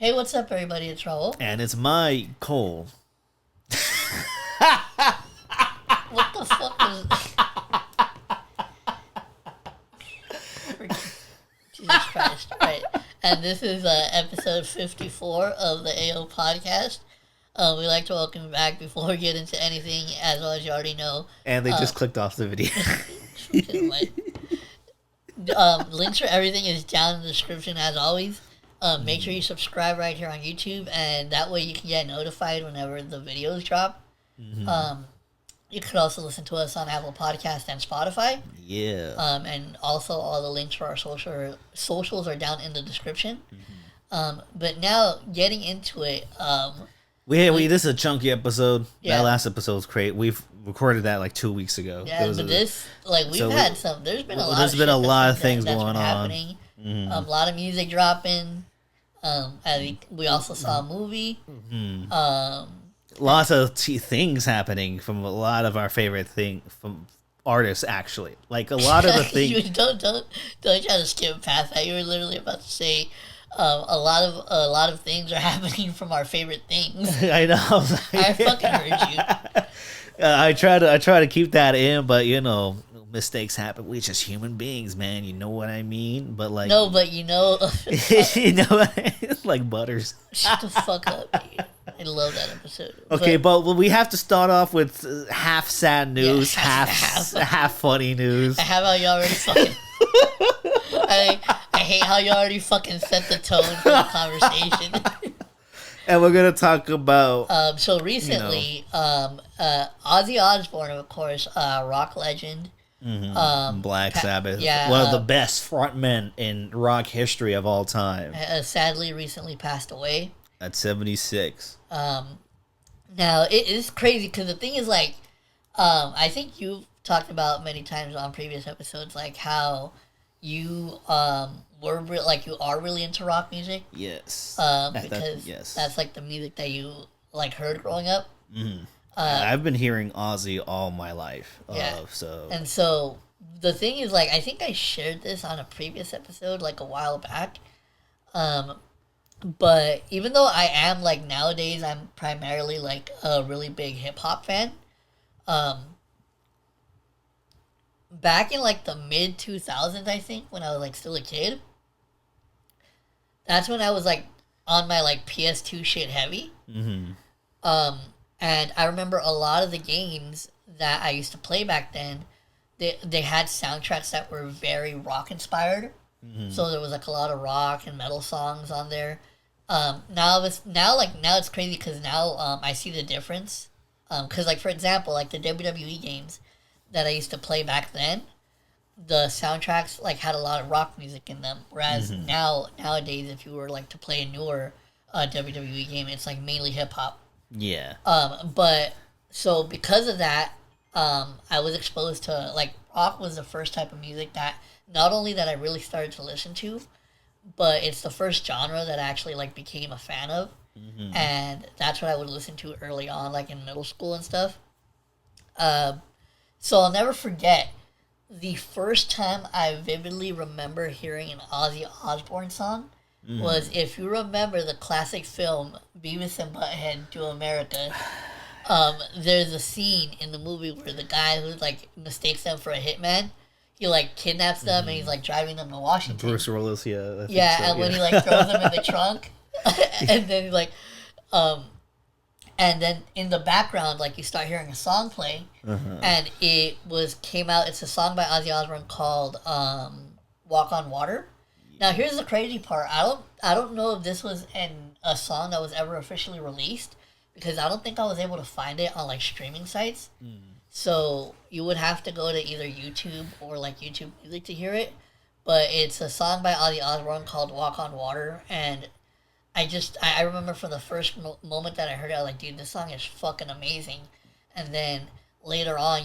Hey, what's up, everybody? It's Raul. And it's my Cole. What the fuck is... Jesus Christ. Right. And this is episode 54 of the AO podcast. We'd like to welcome you back before we get into anything, as well as you already know. And they just clicked off the video. Links for everything is down in the description, as always. Make sure you subscribe right here on YouTube, and that way you can get notified whenever the videos drop. Mm-hmm. You could also listen to us on Apple Podcasts and Spotify. Yeah. And also all the links for our socials are down in the description. Mm-hmm. But now, getting into it... this is a chunky episode. Yeah. That last episode was great. We've recorded that like 2 weeks ago. Yeah, but there's been a lot of things that's going been on. Happening. Mm-hmm. A lot of music dropping. We also saw a movie. Mm-hmm. Lots of things happening from a lot of our favorite from artists, actually. Like a lot of the things. don't try to skip past that. You were literally about to say a lot of things are happening from our favorite things. I know. I fucking heard you. I try to keep that in, but mistakes happen. We're just human beings, man. You know what I mean? But like, no, but you know, it's like Butters. Shut the fuck up, dude. I love that episode. Okay, but we have to start off with half sad news, half funny news. I have how you already fucking. I hate how you already fucking set the tone for the conversation. And we're gonna talk about. So recently, Ozzy Osbourne, of course, rock legend. Mm-hmm. Black Sabbath, yeah, one of the best frontmen in rock history of all time. Sadly, recently passed away at 76. Now it is crazy because the thing is, like, I think you've talked about many times on previous episodes, like how you you are really into rock music. Yes. Because that's like the music that you like heard growing up. Mm-hmm. I've been hearing Ozzy all my life. Yeah. And so the thing is, like, I think I shared this on a previous episode, like a while back. But even though I am, like, nowadays, I'm primarily like a really big hip hop fan. Back in like the mid 2000s, I think, when I was like still a kid, that's when I was like on my like PS2 shit heavy. Mm-hmm. And I remember a lot of the games that I used to play back then, they had soundtracks that were very rock inspired. Mm-hmm. So there was like a lot of rock and metal songs on there. Now it's crazy because now I see the difference. Because like, for example, like the WWE games that I used to play back then, the soundtracks like had a lot of rock music in them. Whereas nowadays, if you were like to play a newer WWE game, it's like mainly hip hop. Yeah. But so because of that, I was exposed to, like, rock was the first type of music that not only that I really started to listen to, but it's the first genre that I actually like became a fan of. Mm-hmm. And that's what I would listen to early on, like in middle school and stuff. So I'll never forget the first time I vividly remember hearing an Ozzy Osbourne song. Was, if you remember the classic film Beavis and Butthead Do America, there's a scene in the movie where the guy who like mistakes them for a hitman, he like kidnaps them and he's like driving them to Washington. Bruce Willis, yeah. When he like throws them in the trunk, and then like, and then in the background like you start hearing a song play, and it's a song by Ozzy Osbourne called "Walk on Water." Now, here's the crazy part. I don't know if this was a song that was ever officially released, because I don't think I was able to find it on, like, streaming sites. Mm. So you would have to go to either YouTube or, like, YouTube Music to hear it. But it's a song by Ozzy Osbourne called Walk on Water. And I remember from the first moment that I heard it, I was like, dude, this song is fucking amazing. And then later on,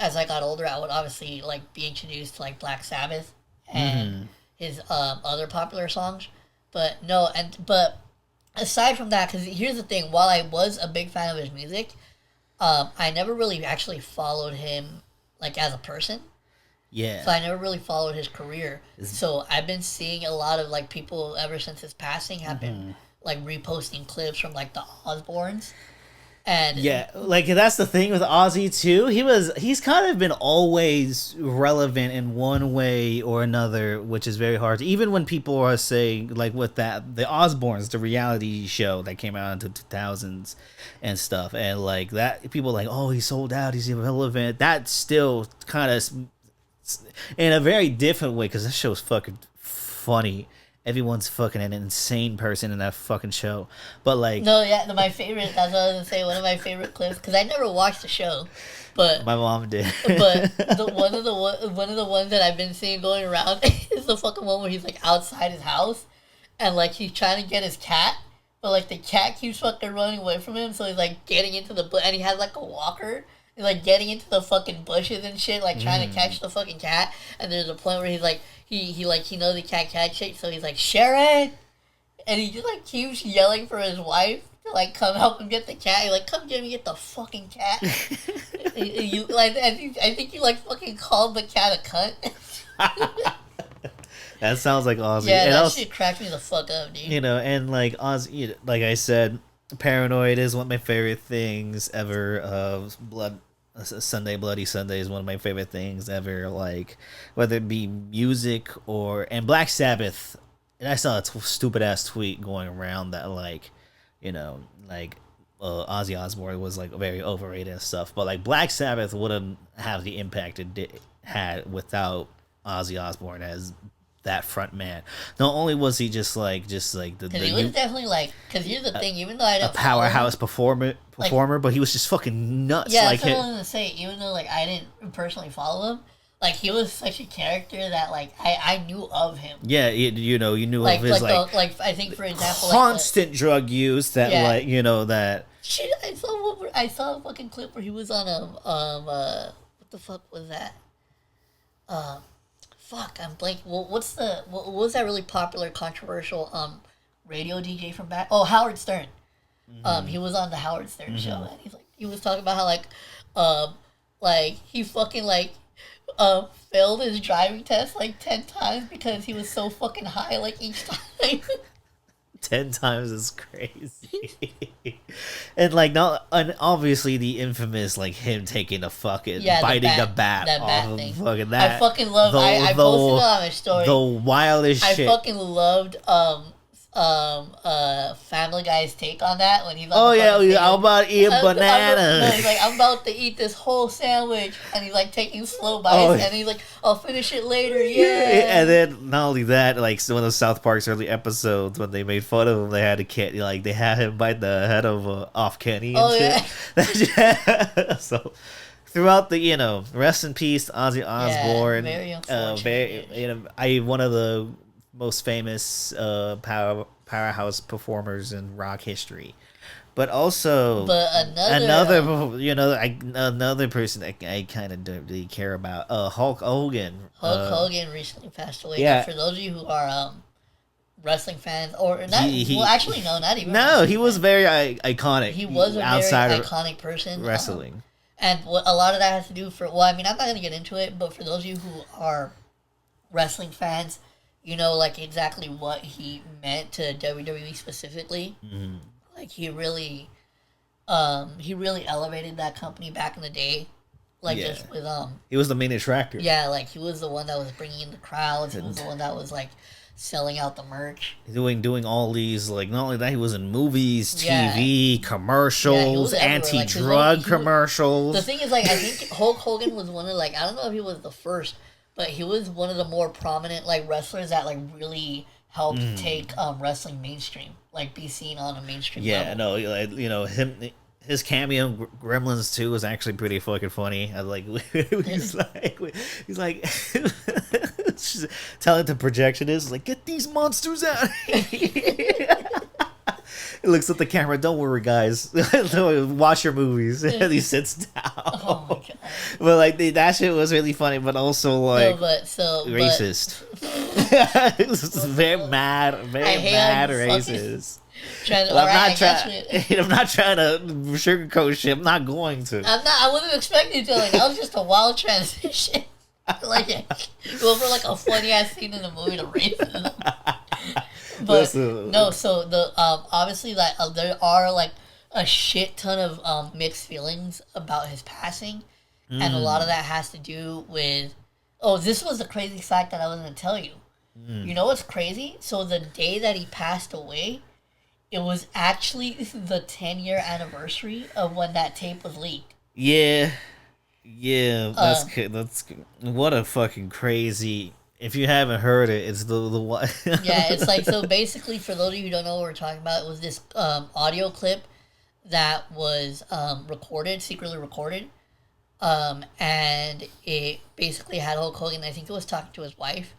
as I got older, I would obviously, like, be introduced to, like, Black Sabbath and his other popular songs. But aside from that, because here's the thing, while I was a big fan of his music, I never really actually followed him like as a person. Yeah. So I never really followed his career. So I've been seeing a lot of like people ever since his passing have been like reposting clips from like the Osbournes. And yeah, like that's the thing with Ozzy too. He's kind of been always relevant in one way or another, which is very hard. Even when people are saying like with that the Osbournes, the reality show that came out in the 2000s and stuff, and like that people are like, oh, he's sold out, he's irrelevant. That's still kind of in a very different way because that show's fucking funny. Everyone's fucking an insane person in that fucking show. But like, no, yeah, my favorite. That's what I was gonna say. One of my favorite clips because I never watched the show, but my mom did. But one of the ones that I've been seeing going around is the fucking one where he's like outside his house, and like he's trying to get his cat, but like the cat keeps fucking running away from him, so he's like getting into the and he has like a walker. He's like getting into the fucking bushes and shit, like trying to catch the fucking cat. And there's a point where he's like, he knows he can't catch it, so he's like, Sharon! And he just like keeps yelling for his wife to like come help him get the cat. He's like, come get the fucking cat. You like, I think you like fucking called the cat a cunt. That sounds like Ozzy. Yeah, and that shit cracked me the fuck up, dude. You know, and like Ozzy, like I said, Paranoid is one of my favorite things ever. Bloody Sunday is one of my favorite things ever. Like whether it be music and Black Sabbath. And I saw a stupid ass tweet going around that like, you know, like Ozzy Osbourne was like very overrated and stuff. But like Black Sabbath wouldn't have the impact it had without Ozzy Osbourne as that front man. Not only was he just like he was definitely like, because here's the thing, even though I don't a powerhouse performer, but he was just fucking nuts. Yeah, like that's what I was gonna say. Even though like I didn't personally follow him, like he was such a character that like I knew of him. Yeah, you knew like, of his like I think for example constant drug use that like you know that. Shit, I saw a fucking clip where he was on what the fuck was that? Fuck, I'm blank. What was that really popular, controversial radio DJ from back? Oh, Howard Stern. Mm-hmm. He was on the Howard Stern show, and he was talking about how like he fucking like failed his driving test like 10 times because he was so fucking high like each time. 10 times is crazy. And like and obviously the infamous like him taking a fucking biting the bat off of thing. Fucking that. I fucking loved I posted it on my story. The wildest shit. I fucking loved Family Guy's take on that when he's like, I'm about to eat a banana. He's like, I'm about to eat this whole sandwich, and he's like taking slow bites, and he's like, I'll finish it later, yeah. And then not only that, like one of South Park's early episodes when they made fun of him, they had they had him bite the head off Kenny and shit. Yeah. So throughout the rest in peace Ozzy Osbourne. Very unfortunate. One of the most famous powerhouse performers in rock history, but another person that I kind of don't really care about, Hulk Hogan. Hogan recently passed away. Yeah. For those of you who are wrestling fans, or not, not even. No, he was very iconic. He was a very iconic person. Wrestling, and a lot of that has to do I'm not going to get into it, but for those of you who are wrestling fans, you know, like exactly what he meant to WWE specifically. Mm-hmm. Like he really elevated that company back in the day. Like just with he was the main attractor. Yeah, like he was the one that was bringing in the crowds. He was the one that was like selling out the merch. Doing all these, like, not only that, he was in movies, TV, commercials, anti-drug commercials. The thing is, like, I think Hulk Hogan was one of, like, I don't know if he was the first, but he was one of the more prominent, like, wrestlers that, like, really helped take wrestling mainstream, like, be seen on a mainstream level. His cameo in Gremlins 2 was actually pretty fucking funny. I like, he's like telling the projectionist, like, get these monsters out. He looks at the camera, don't worry, guys. Watch your movies. And he sits down. Oh my god. But like that shit was really funny, but also like racist. Very mad racist. I'm not trying to sugarcoat shit. I'm not going to. I wasn't expecting to. Like, that was just a wild transition. Like, go for like a funny ass scene in the movie to racism. But no, so the obviously like there are like a shit ton of mixed feelings about his passing, and a lot of that has to do with. Oh, this was the crazy fact that I was gonna tell you. You know what's crazy? So the day that he passed away, it was actually the 10-year anniversary of when that tape was leaked. Yeah, that's what a fucking crazy. If you haven't heard it, it's the one. Yeah, it's like, so basically, for those of you who don't know what we're talking about, it was this audio clip that was secretly recorded, and it basically had Hulk Hogan. I think it was talking to his wife.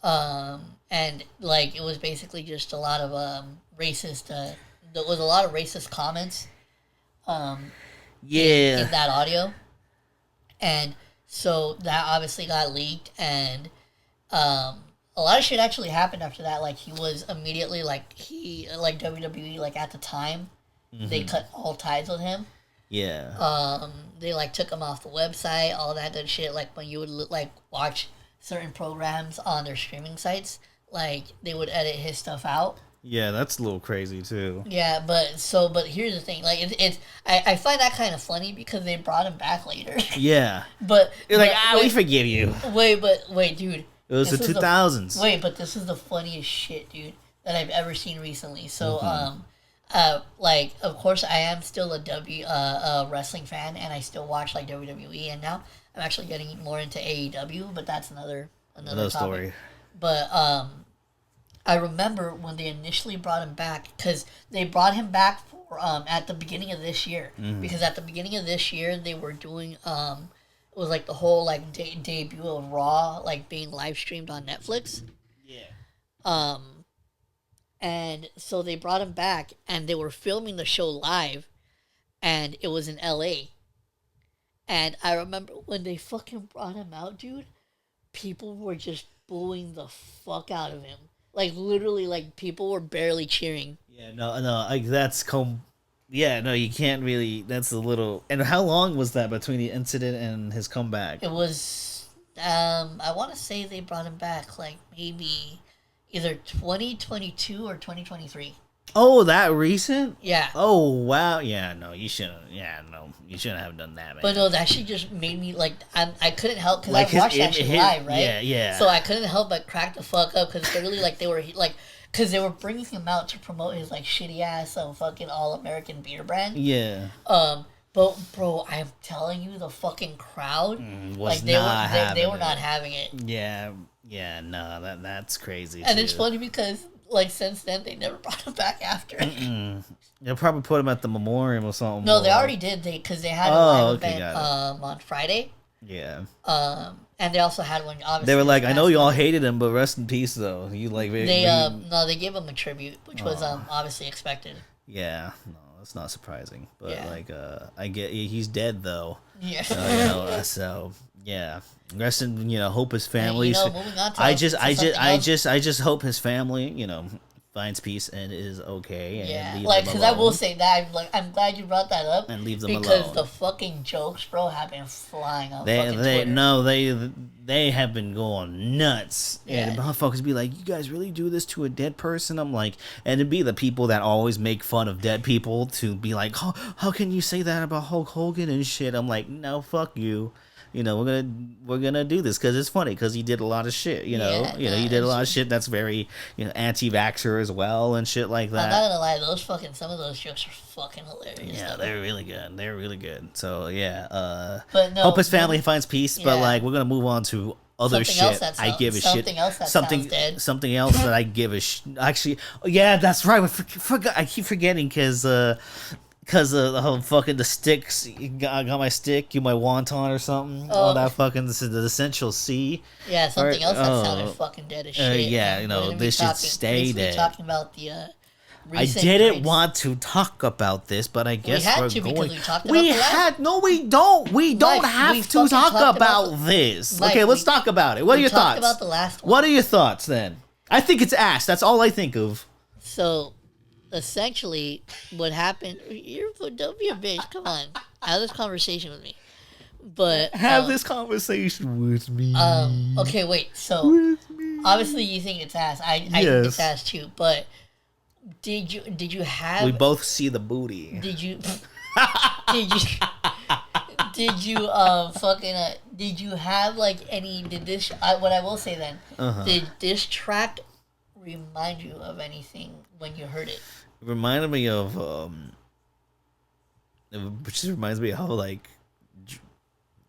And like it was basically just a lot of racist. There was a lot of racist comments. In that audio, and so that obviously got leaked, and a lot of shit actually happened after that. Like he was immediately like WWE like at the time they cut all ties with him. Yeah. They like took him off the website, all that good shit. Like when you would like watch certain programs on their streaming sites, like they would edit his stuff out. Yeah, that's a little crazy too. Yeah, but here's the thing, like I find that kind of funny because they brought him back later. Yeah. But you're like, we forgive you. Wait, dude. It was the 2000s. But this is the funniest shit, dude, that I've ever seen recently. So, like, of course, I am still a wrestling fan, and I still watch like WWE, and now I'm actually getting more into AEW, but that's another story. But I remember when they initially brought him back, because they brought him back for at the beginning of this year, because at the beginning of this year they were doing it was like the whole like debut of Raw like being live streamed on Netflix. Yeah. And so they brought him back, and they were filming the show live, and it was in LA. And I remember when they fucking brought him out, dude, people were just booing the fuck out of him. Like, literally, like, people were barely cheering. Yeah, no, like, yeah, no, you can't really, that's a little, and how long was that between the incident and his comeback? It was, I want to say they brought him back, like, maybe either 2022 or 2023. Oh, that recent? Yeah. Oh, wow. Yeah, no, you shouldn't have done that, man. But no, that shit just made me, like, I couldn't help, because like I watched that shit live, right? Yeah. So I couldn't help but crack the fuck up, because literally, like, they were, like, because they were bringing him out to promote his, like, shitty-ass fucking all-American beer brand. Yeah. But, bro, I'm telling you, the fucking crowd, they were not having it. Yeah, no, that's crazy, and too. It's funny because, like, since then, they never brought him back after. They'll probably put him at the memorial or something. No, they already did, because they had a live event on Friday. Yeah. And they also had one, obviously. They were like, I know you all hated him, but rest in peace, though. You like they gave him a tribute, which was obviously expected. Yeah, no, that's not surprising. But I get he's dead though. Yeah. So yeah, rest in hope his family. Moving on to I just hope his family finds peace and is okay. And because I will say that I'm glad you brought that up and leave them alone, because the fucking jokes, bro, have been flying on they have been going nuts. Yeah. And the motherfuckers be like, you guys really do this to a dead person? I'm like, and it'd be the people that always make fun of dead people to be like, how can you say that about Hulk Hogan and shit? I'm like, no, fuck you. We're gonna do this because it's funny because he did a lot of shit. He did a lot of shit that's very anti-vaxxer as well and shit like that. I'm not gonna lie, some of those jokes are fucking hilarious. Yeah, they're really good. They're really good. So yeah, but no, hope his family finds peace. But like, we're gonna move on to other something shit. I give a shit. Something else that sounds dead. Something else that I give a shit. Actually, yeah, that's right. I keep forgetting because the whole fucking the sticks, I got my stick, my wonton or something. Oh, that fucking, this is the essential C. Yeah, something else that sounded fucking dead as shit. Yeah, this should stay dead. Talking about the I didn't want to talk about this, but I guess we're going. Because we talked about it. No, we don't. We don't have to talk about this. Mike, okay, let's talk about it. What are your thoughts? About the last one. What are your thoughts then? I think it's ass. That's all I think of. So, essentially, what happened? Don't be a bitch. Come on, have this conversation with me. But have this conversation with me. Okay, wait. So obviously you think it's ass. I think it's ass too. But did you have? We both see the booty. Did you? Did you have like any? Did this? What I will say then. Did this track remind you of anything when you heard it? It reminded me of which just reminds me of how like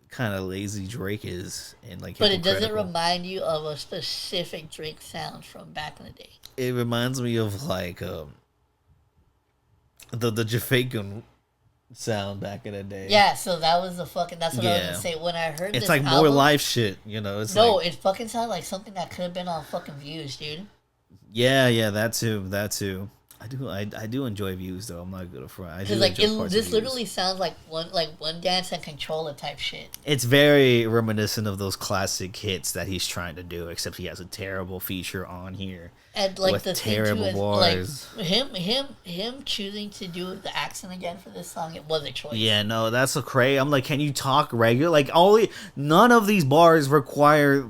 kind of lazy Drake is and like. But it doesn't remind you of a specific Drake sound from back in the day. It reminds me of like the Jamaican sound back in the day. Yeah, so that was the fucking. That's what I was gonna say when I heard. It's this like more live shit, you know. It's no, it fucking sounded like something that could have been on fucking Views, dude. Yeah, that too. I do enjoy Views though. I'm not gonna front. Because like this literally sounds like one dance and controller type shit. It's very reminiscent of those classic hits that he's trying to do, except he has a terrible feature on here. And like with the terrible thing too bars. Like him choosing to do the accent again for this song, it was a choice. Yeah, no, that's a crazy. I'm like, can you talk regular? Like none of these bars require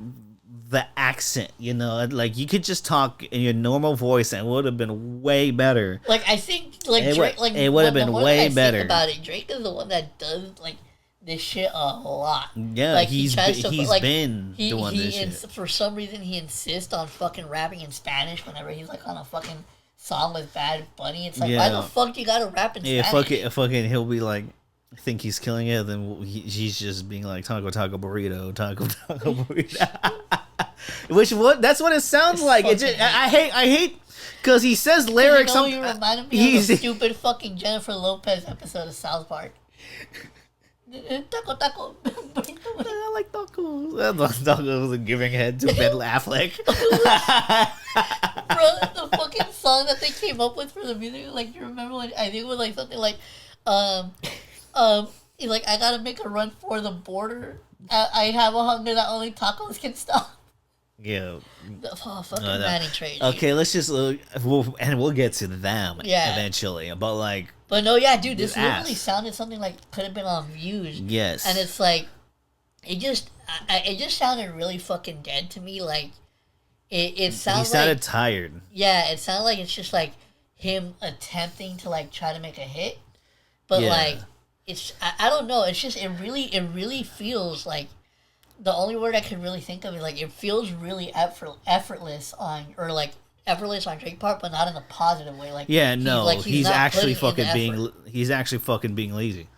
the accent, you know, like you could just talk in your normal voice and it would have been way better. Like I think like Drake, like it would have been way better. Think about it, Drake is the one that does like this shit a lot. Yeah, like he's been doing this shit. For some reason he insists on fucking rapping in Spanish whenever he's like on a fucking song with Bad Bunny. It's like why the fuck do you gotta rap in Spanish? Yeah, fucking he'll be like, I think he's killing it, then he's just being like taco burrito, taco burrito. That's what it sounds like. It's just, I hate because he says lyrics. You reminded me of a stupid fucking Jennifer Lopez episode of South Park. Taco. I like tacos. Tacos and giving head to Ben Affleck. Bro, the fucking song that they came up with for the music. Like, you remember when I think it was like something like, like I gotta make a run for the border. I have a hunger that only tacos can stop. Yeah. Fucking Manny Trade. Okay, let's just we'll get to them eventually. But like, but no, yeah, dude, this literally sounded something like could have been on Views. Yes, and it's like, it just sounded really fucking dead to me. Like, it sounds. He sounded tired. Yeah, it sounded like it's just like him attempting to like try to make a hit, but like it's I don't know. It's just it really feels like. The only word I could really think of is like it feels really effortless on Drake's part, but not in a positive way. Like he's actually fucking being lazy,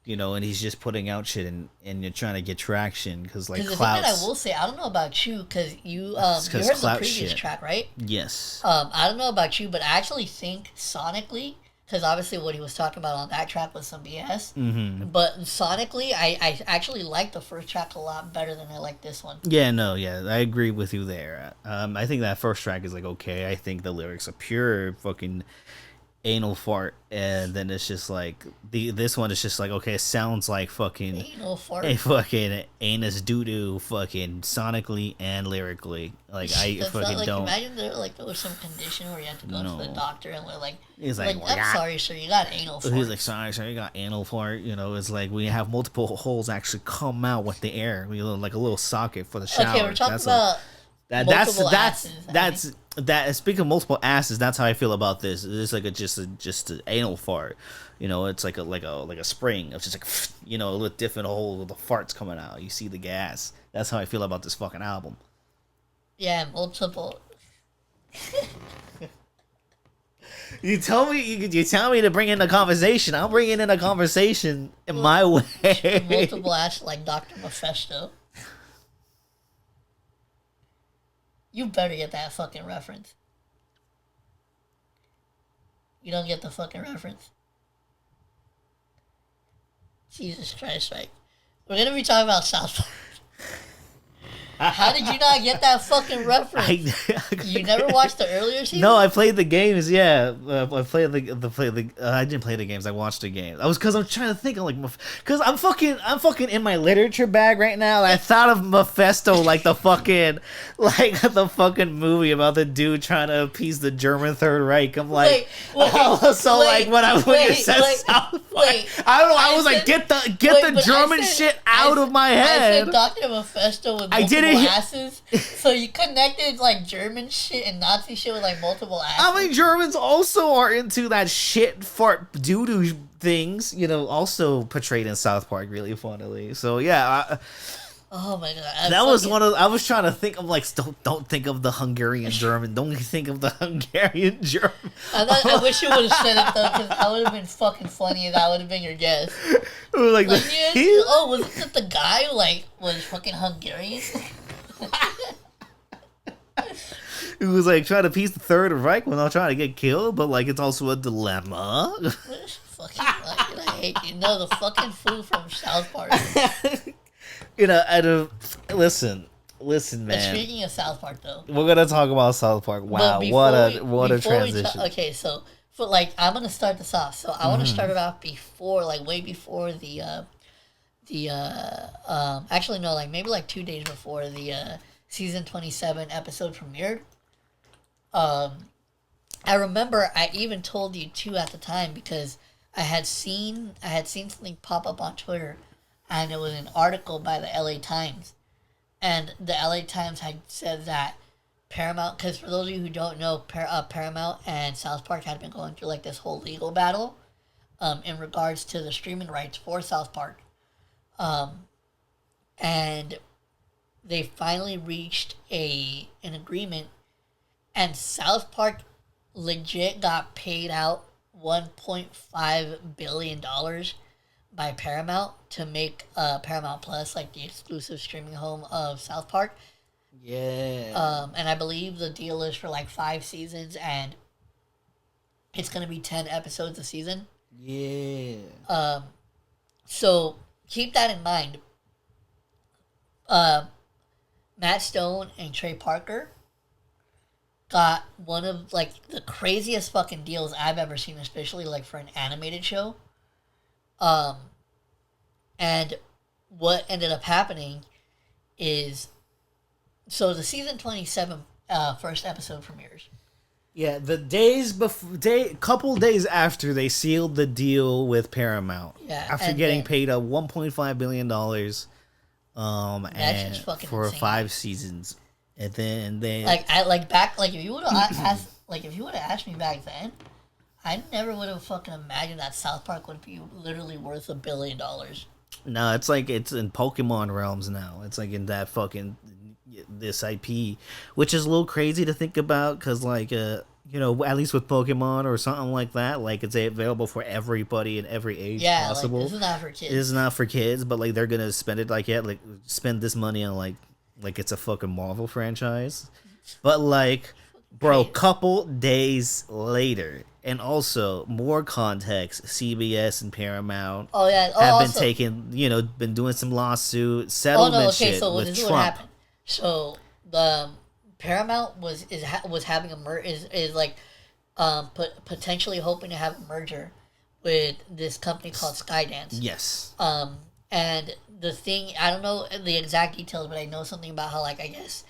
you know, and he's just putting out shit and you're trying to get traction because like the thing that I will say, I don't know about you because you heard the previous track, right? Yes. I don't know about you, but I actually think sonically. Because obviously what he was talking about on that track was some BS. Mm-hmm. But sonically, I actually like the first track a lot better than I like this one. Yeah, I agree with you there. I think that first track is like okay. I think the lyrics are pure fucking anal fart, and then it's just like this one is just like okay, it sounds like fucking anal fart, a fucking anus doo doo, fucking sonically and lyrically. Like I fucking like, don't. Imagine there was some condition where you had to go to the doctor and we're like, he's like I'm sorry, sir, you got anal fart. He's like, sorry, sir, you got anal fart. You know, it's like we have multiple holes actually come out with the air. We like a little socket for the shower. Okay, we're talking about. That's speaking of multiple asses, that's how I feel about this. It's like just an anal fart, you know. It's like a spring of just like you know with different holes with the farts coming out. You see the gas. That's how I feel about this fucking album. Yeah, multiple. You tell me to bring in the conversation. I'll bring it in a conversation in my way. Multiple asses like Dr. Mephisto. You better get that fucking reference. You don't get the fucking reference. Jesus Christ, right? We're gonna be talking about South Park. How did you not get that fucking reference? You never watched the earlier season? No, I played the games. Yeah, I played I didn't play the games. I watched the games. I was because I'm trying to think of like because I'm fucking in my literature bag right now. I thought of Mephisto like the fucking movie about the dude trying to appease the German Third Reich. I'm like, when you said South Park, I don't know. I was like, get the German shit out of my head. I said Dr. Mephisto with multiple asses. So you connected like German shit and Nazi shit with like multiple asses. I mean, Germans also are into that shit fart doo-doo things, also portrayed in South Park really funnily. So yeah. Oh my god! That was one of. I was trying to think of like, don't think of the Hungarian German. Don't think of the Hungarian German. I wish you would have said it though, because that would have been fucking funny. That would have been your guess. Like wasn't it the guy who was fucking Hungarian? It was like trying to piece the Third Reich without trying to get killed, but like it's also a dilemma. Fucking I hate you. No, the fucking food from South Park. Listen, man. Speaking of South Park, though, we're gonna talk about South Park. Wow, what a transition. Okay, so I'm gonna start this off. So I want to start it off way before actually no, maybe 2 days before the season 27 episode premiered. I remember I even told you too at the time because I had seen something pop up on Twitter. And it was an article by the LA Times. And the LA Times had said that Paramount, because for those of you who don't know, Paramount and South Park had been going through this whole legal battle in regards to the streaming rights for South Park. And they finally reached an agreement, and South Park legit got paid out $1.5 billion by Paramount to make Paramount Plus the exclusive streaming home of South Park. Yeah. And I believe the deal is for 5 seasons, and it's gonna be 10 episodes a season. Yeah. So keep that in mind. Matt Stone and Trey Parker got one of the craziest fucking deals I've ever seen, especially for an animated show. And what ended up happening is, so the season 27 first episode premieres. Yeah, couple days after they sealed the deal with Paramount. Yeah, after getting paid a $1.5 billion, that's just fucking for insane. 5 seasons, and then they if you would have asked asked me back then, I never would have fucking imagined that South Park would be literally worth $1 billion. No, it's it's in Pokemon realms now. It's in that fucking this IP, which is a little crazy to think about because at least with Pokemon or something like that, it's available for everybody in every age possible. This is not for kids. It's not for kids, but they're gonna spend it spend this money on it's a fucking Marvel franchise. But bro, couple days later, and also more context, CBS and Paramount been doing some lawsuit settlement shit with this Trump. Is what happened. So the Paramount was having potentially hoping to have a merger with this company called Skydance. Yes. And the thing, I don't know the exact details, but I know something about how I guess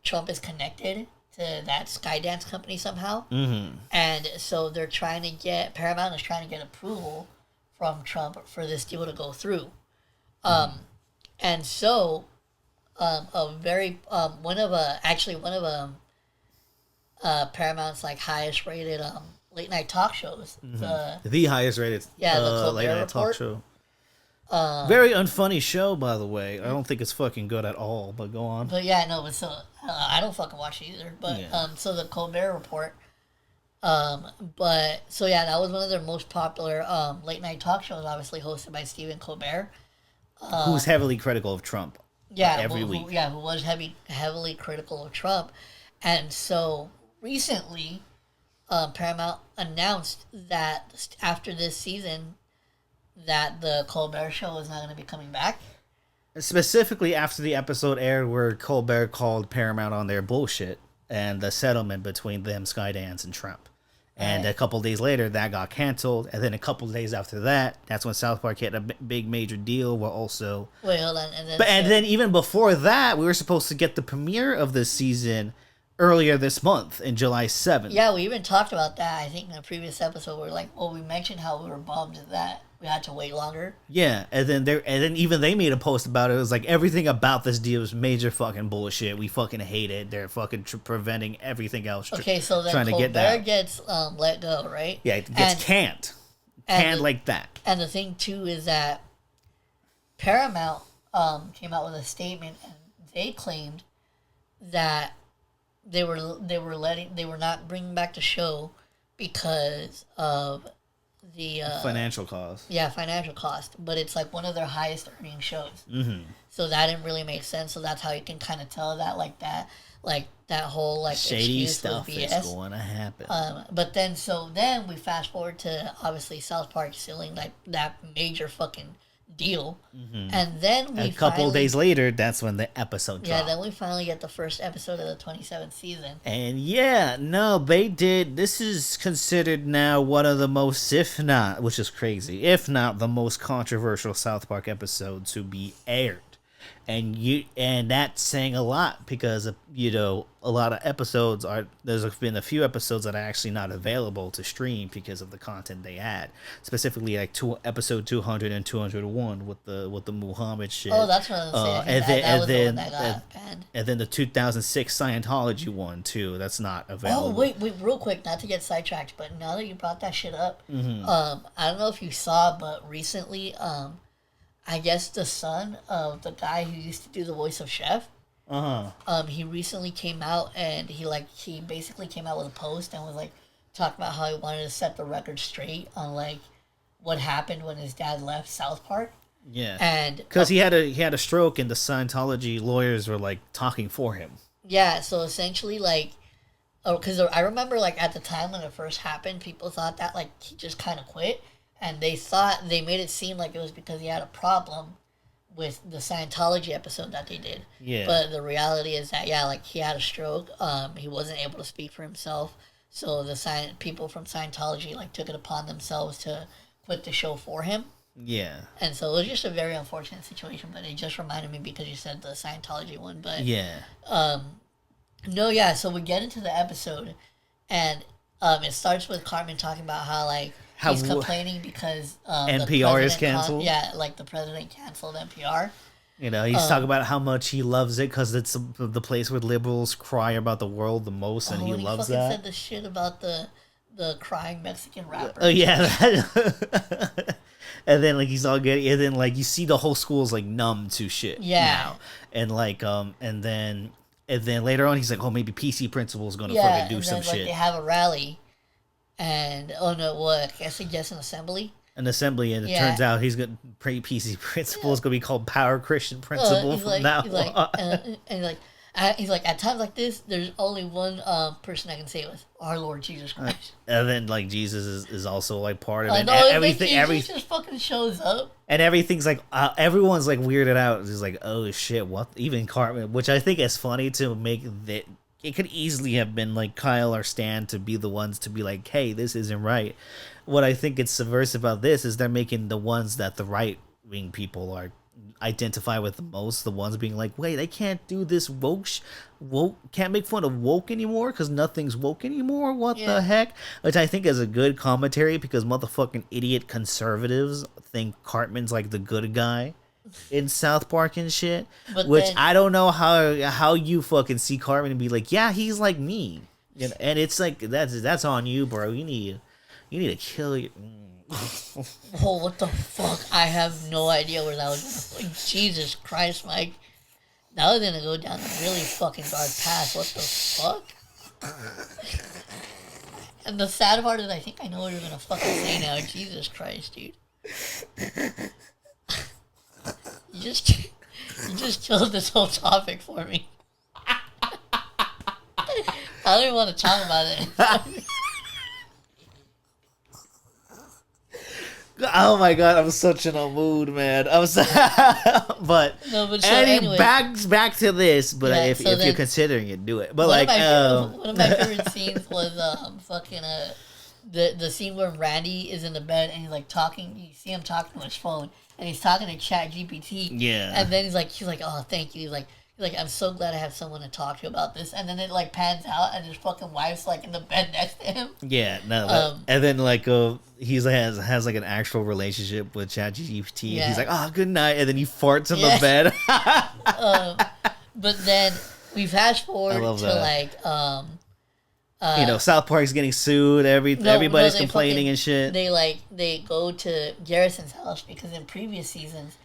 Trump is connected to that Skydance company somehow. Mm-hmm. And so Paramount is trying to get approval from Trump for this deal to go through. And so one of Paramount's highest rated late night talk shows. Mm-hmm. The highest rated the Colbert late night Report. talk show. Very unfunny show, by the way. I don't think it's fucking good at all, but go on. But yeah, no, but so I don't fucking watch it either. But so the Colbert Report. But so yeah, that was one of their most popular late night talk shows, obviously hosted by Stephen Colbert, who's heavily critical of Trump. Yeah, every week. Who was heavily critical of Trump, and so recently, Paramount announced that after this season, that the Colbert Show is not going to be coming back. specifically after the episode aired where Colbert called Paramount on their bullshit and the settlement between them, Skydance, and Trump. And a couple days later, that got canceled. And then a couple days after that, that's when South Park hit a big major deal. We're also wait, hold on, and then even before that, we were supposed to get the premiere of this season earlier this month, in July 7th. Yeah, we even talked about that. I think in a previous episode, we mentioned how we were bummed that we had to wait longer. Yeah, and then even they made a post about it. It was like, everything about this deal is major fucking bullshit. We fucking hate it. They're fucking preventing everything else. Okay, so then trying Colbert to get gets let go, right? Yeah, it gets canned like that. And the thing too is that Paramount came out with a statement, and they claimed that they were not bringing back the show because of the financial cost. Yeah, financial cost. But it's like one of their highest earning shows. Mm-hmm. So that didn't really make sense. So that's how you can kind of tell that that whole shady stuff is going to happen. But then we fast forward to obviously South Park sealing that major fucking deal, and then a couple days later, that's when the episode dropped. Yeah, then we finally get the first episode of the 27th season. And yeah, no, they did. This is considered now one of the most, if not, which is crazy, if not the most controversial South Park episode to be aired. And that's saying a lot, because a lot of episodes there's been a few episodes that are actually not available to stream because of the content they add, specifically like episode 200 and 201 with the Muhammad shit. Oh, that's what I was saying. And then the 2006 Scientology one too. That's not available. Oh wait, real quick, not to get sidetracked, but now that you brought that shit up, I don't know if you saw, but recently, I guess the son of the guy who used to do the voice of Chef, he recently came out, and he basically came out with a post and was talking about how he wanted to set the record straight on what happened when his dad left South Park. Yeah, and because he had a stroke, and the Scientology lawyers were talking for him. Yeah, so essentially because I remember at the time when it first happened, people thought that he just kind of quit. And they made it seem like it was because he had a problem with the Scientology episode that they did. Yeah. But the reality is that, he had a stroke. He wasn't able to speak for himself. So the people from Scientology, took it upon themselves to quit the show for him. Yeah. And so it was just a very unfortunate situation. But it just reminded me because you said the Scientology one. But yeah. No, yeah. So we get into the episode. And it starts with Cartman talking about how he's complaining because NPR is canceled. The president canceled NPR. He's talking about how much he loves it because it's the place where liberals cry about the world the most, and he loves that. He said the shit about the crying Mexican rapper. Oh yeah, and then he's all getting, and then you see the whole school's numb to shit. Yeah, now. and then later on he's like, oh, maybe PC Principal's gonna fucking do some shit. They have a rally. And I guess an assembly. An assembly, and it turns out he's gonna PC Principal is gonna be called Power Christian Principal from now on. He's like, at times like this, there's only one person I can save us, our Lord Jesus Christ. And then Jesus is also part of it. Jesus just fucking shows up, and everything's everyone's weirded out. It's oh shit, what? Even Cartman, which I think is funny to make that. It could easily have been Kyle or Stan to be the ones to be hey, this isn't right. What I think is subversive about this is they're making the ones that the right-wing people are identify with the most, the ones being wait, I can't do this woke, can't make fun of woke anymore because nothing's woke anymore. What the heck? Which I think is a good commentary, because motherfucking idiot conservatives think Cartman's the good guy in South Park and shit, I don't know how you fucking see Cartman and be yeah, he's like me, and it's that's on you, bro. You need to kill you. Oh, what the fuck? I have no idea where that was. Jesus Christ, Mike. That was gonna go down a really fucking dark path. What the fuck? And the sad part is I think I know what you're gonna fucking say now. Jesus Christ, dude. You just killed this whole topic for me. I don't even want to talk about it. Oh my god, I'm such in a mood, man. I'm so but No, but so anyway, back to this. But Yeah, if so you're then- considering it, do it. But one like, of my favorite scenes was fucking the scene where Randy is in the bed and he's like talking. You see him talking on his phone and he's talking to Chat GPT. Yeah. And then he's like, oh, thank you. He's like, I'm so glad I have someone to talk to about this. And then it like pans out and his fucking wife's like in the bed next to him. yeah, no, and then like he's has like an actual relationship with ChatGPT. Yeah. He's like, oh, good night, and then he farts in Yeah. the bed. But then we fast forward love to that. South Park's getting sued. Everybody's they complaining fucking- and shit. They go to Garrison's house because in previous seasons,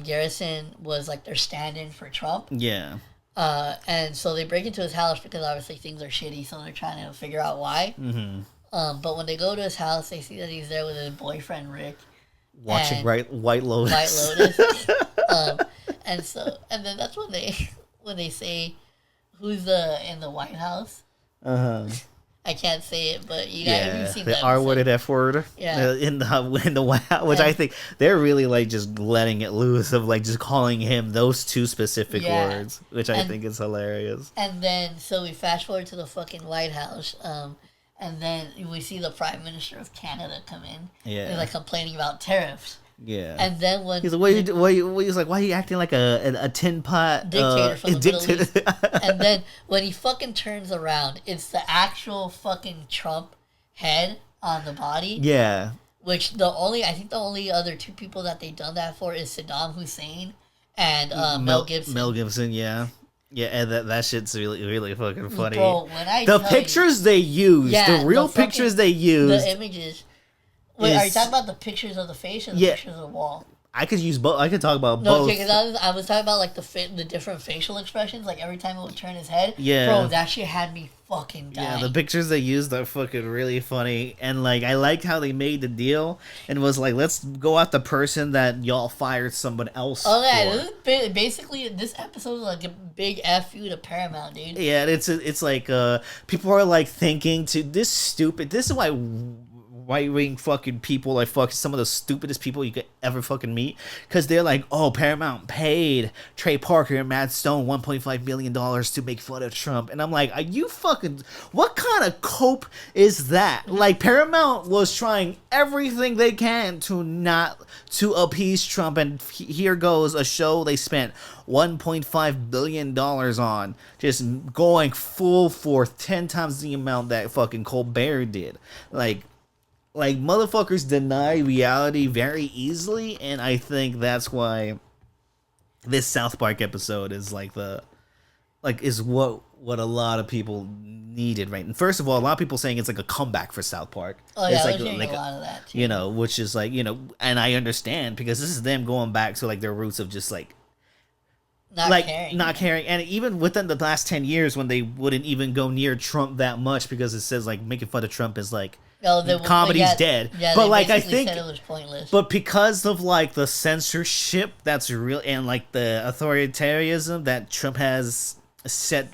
Garrison was like their stand-in for Trump. Yeah. And so they break into his house because obviously things are shitty, so they're trying to figure out why. Mm-hmm. But when they go to his house, they see that he's there with his boyfriend Rick. Watching and White Lotus. White Lotus. And then that's when they say, "Who's in the White House?" I can't say it, but you've seen the that R-worded F-word. Yeah. In the White House, which I think they're really like just letting it loose of like just calling him those two specific words, which I think is hilarious. And then so we fast forward to the fucking White House, and then we see the Prime Minister of Canada come in. Yeah. They're like complaining about tariffs. Yeah. And then when he's like, he's like, why are you acting like a tin pot dictator from the dictator? Middle East. And then when he fucking turns around, it's the actual fucking Trump head on the body. Yeah. Which I think the only other two people that they've done that for is Saddam Hussein and Mel Gibson. Mel Gibson, yeah. Yeah, and that shit's really, really fucking funny. Bro, when I the pictures they use, the real pictures they use. The images. Wait, are you talking about the pictures of the face or the pictures of the wall? I could use both. I could talk about No, both. because I was talking about like the different facial expressions. Like every time it would turn his head. Yeah. Bro, that shit had me fucking dying. Yeah, the pictures they used are fucking really funny, and like I liked how they made the deal and was like, let's go at the person that y'all fired someone else. Oh yeah, for. this is basically this episode is like a big F you to Paramount, dude. Yeah, and it's like people are like thinking to this stupid. This is why right-wing fucking people are fucking some of the stupidest people you could ever fucking meet, because they're like, oh, Paramount paid Trey Parker and Matt Stone $1.5 million to make fun of Trump, and I'm like, are you fucking, what kind of cope is that? Like, Paramount was trying everything they can to appease Trump, and here goes a show they spent $1.5 billion on, just going full force 10 times the amount that fucking Colbert did. Like motherfuckers deny reality very easily, and I think that's why this South Park episode is is what a lot of people needed, right? And first of all, a lot of people saying it's like a comeback for South Park. Oh yeah, it's I was hearing a lot of that too. Which is like, and I understand because this is them going back to like their roots of just like not caring, and even within the last 10 years when they wouldn't even go near Trump that much because it says like making fun of Trump is like comedy's dead. Yeah, but like I think said it was pointless. But because of like the censorship that's real and like the authoritarianism that Trump has set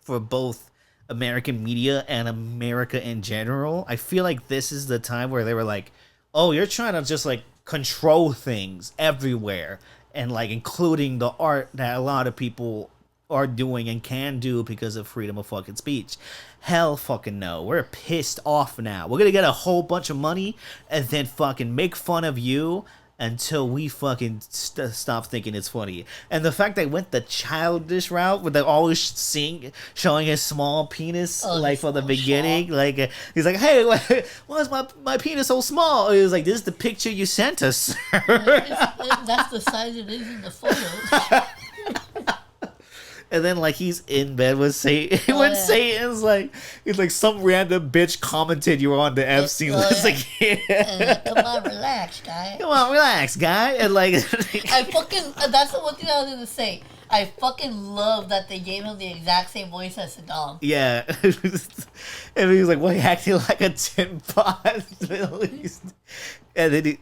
for both American media and America in general, I feel like this is the time where they were like, oh, you're trying to just like control things everywhere, and like including the art that a lot of people are doing and can do because of freedom of fucking speech. Hell fucking no. We're pissed off now. We're gonna get a whole bunch of money and then fucking make fun of you until we fucking stop thinking it's funny. And the fact they went the childish route where they're always showing his small penis, like from the beginning, like he's like, hey, why is my penis so small? He was like, this is the picture you sent us. That's the size it is in the photos. And then like he's in bed with Satan. Satan's like, it's like some random bitch commented you were on the Epstein list. Like, come on, relax, guy. Come on, relax, guy. And like, I fucking, that's the one thing I was gonna say. I fucking love that they gave him the exact same voice as Saddam. Yeah. And he was like, "What, acting like a tin pot?" And then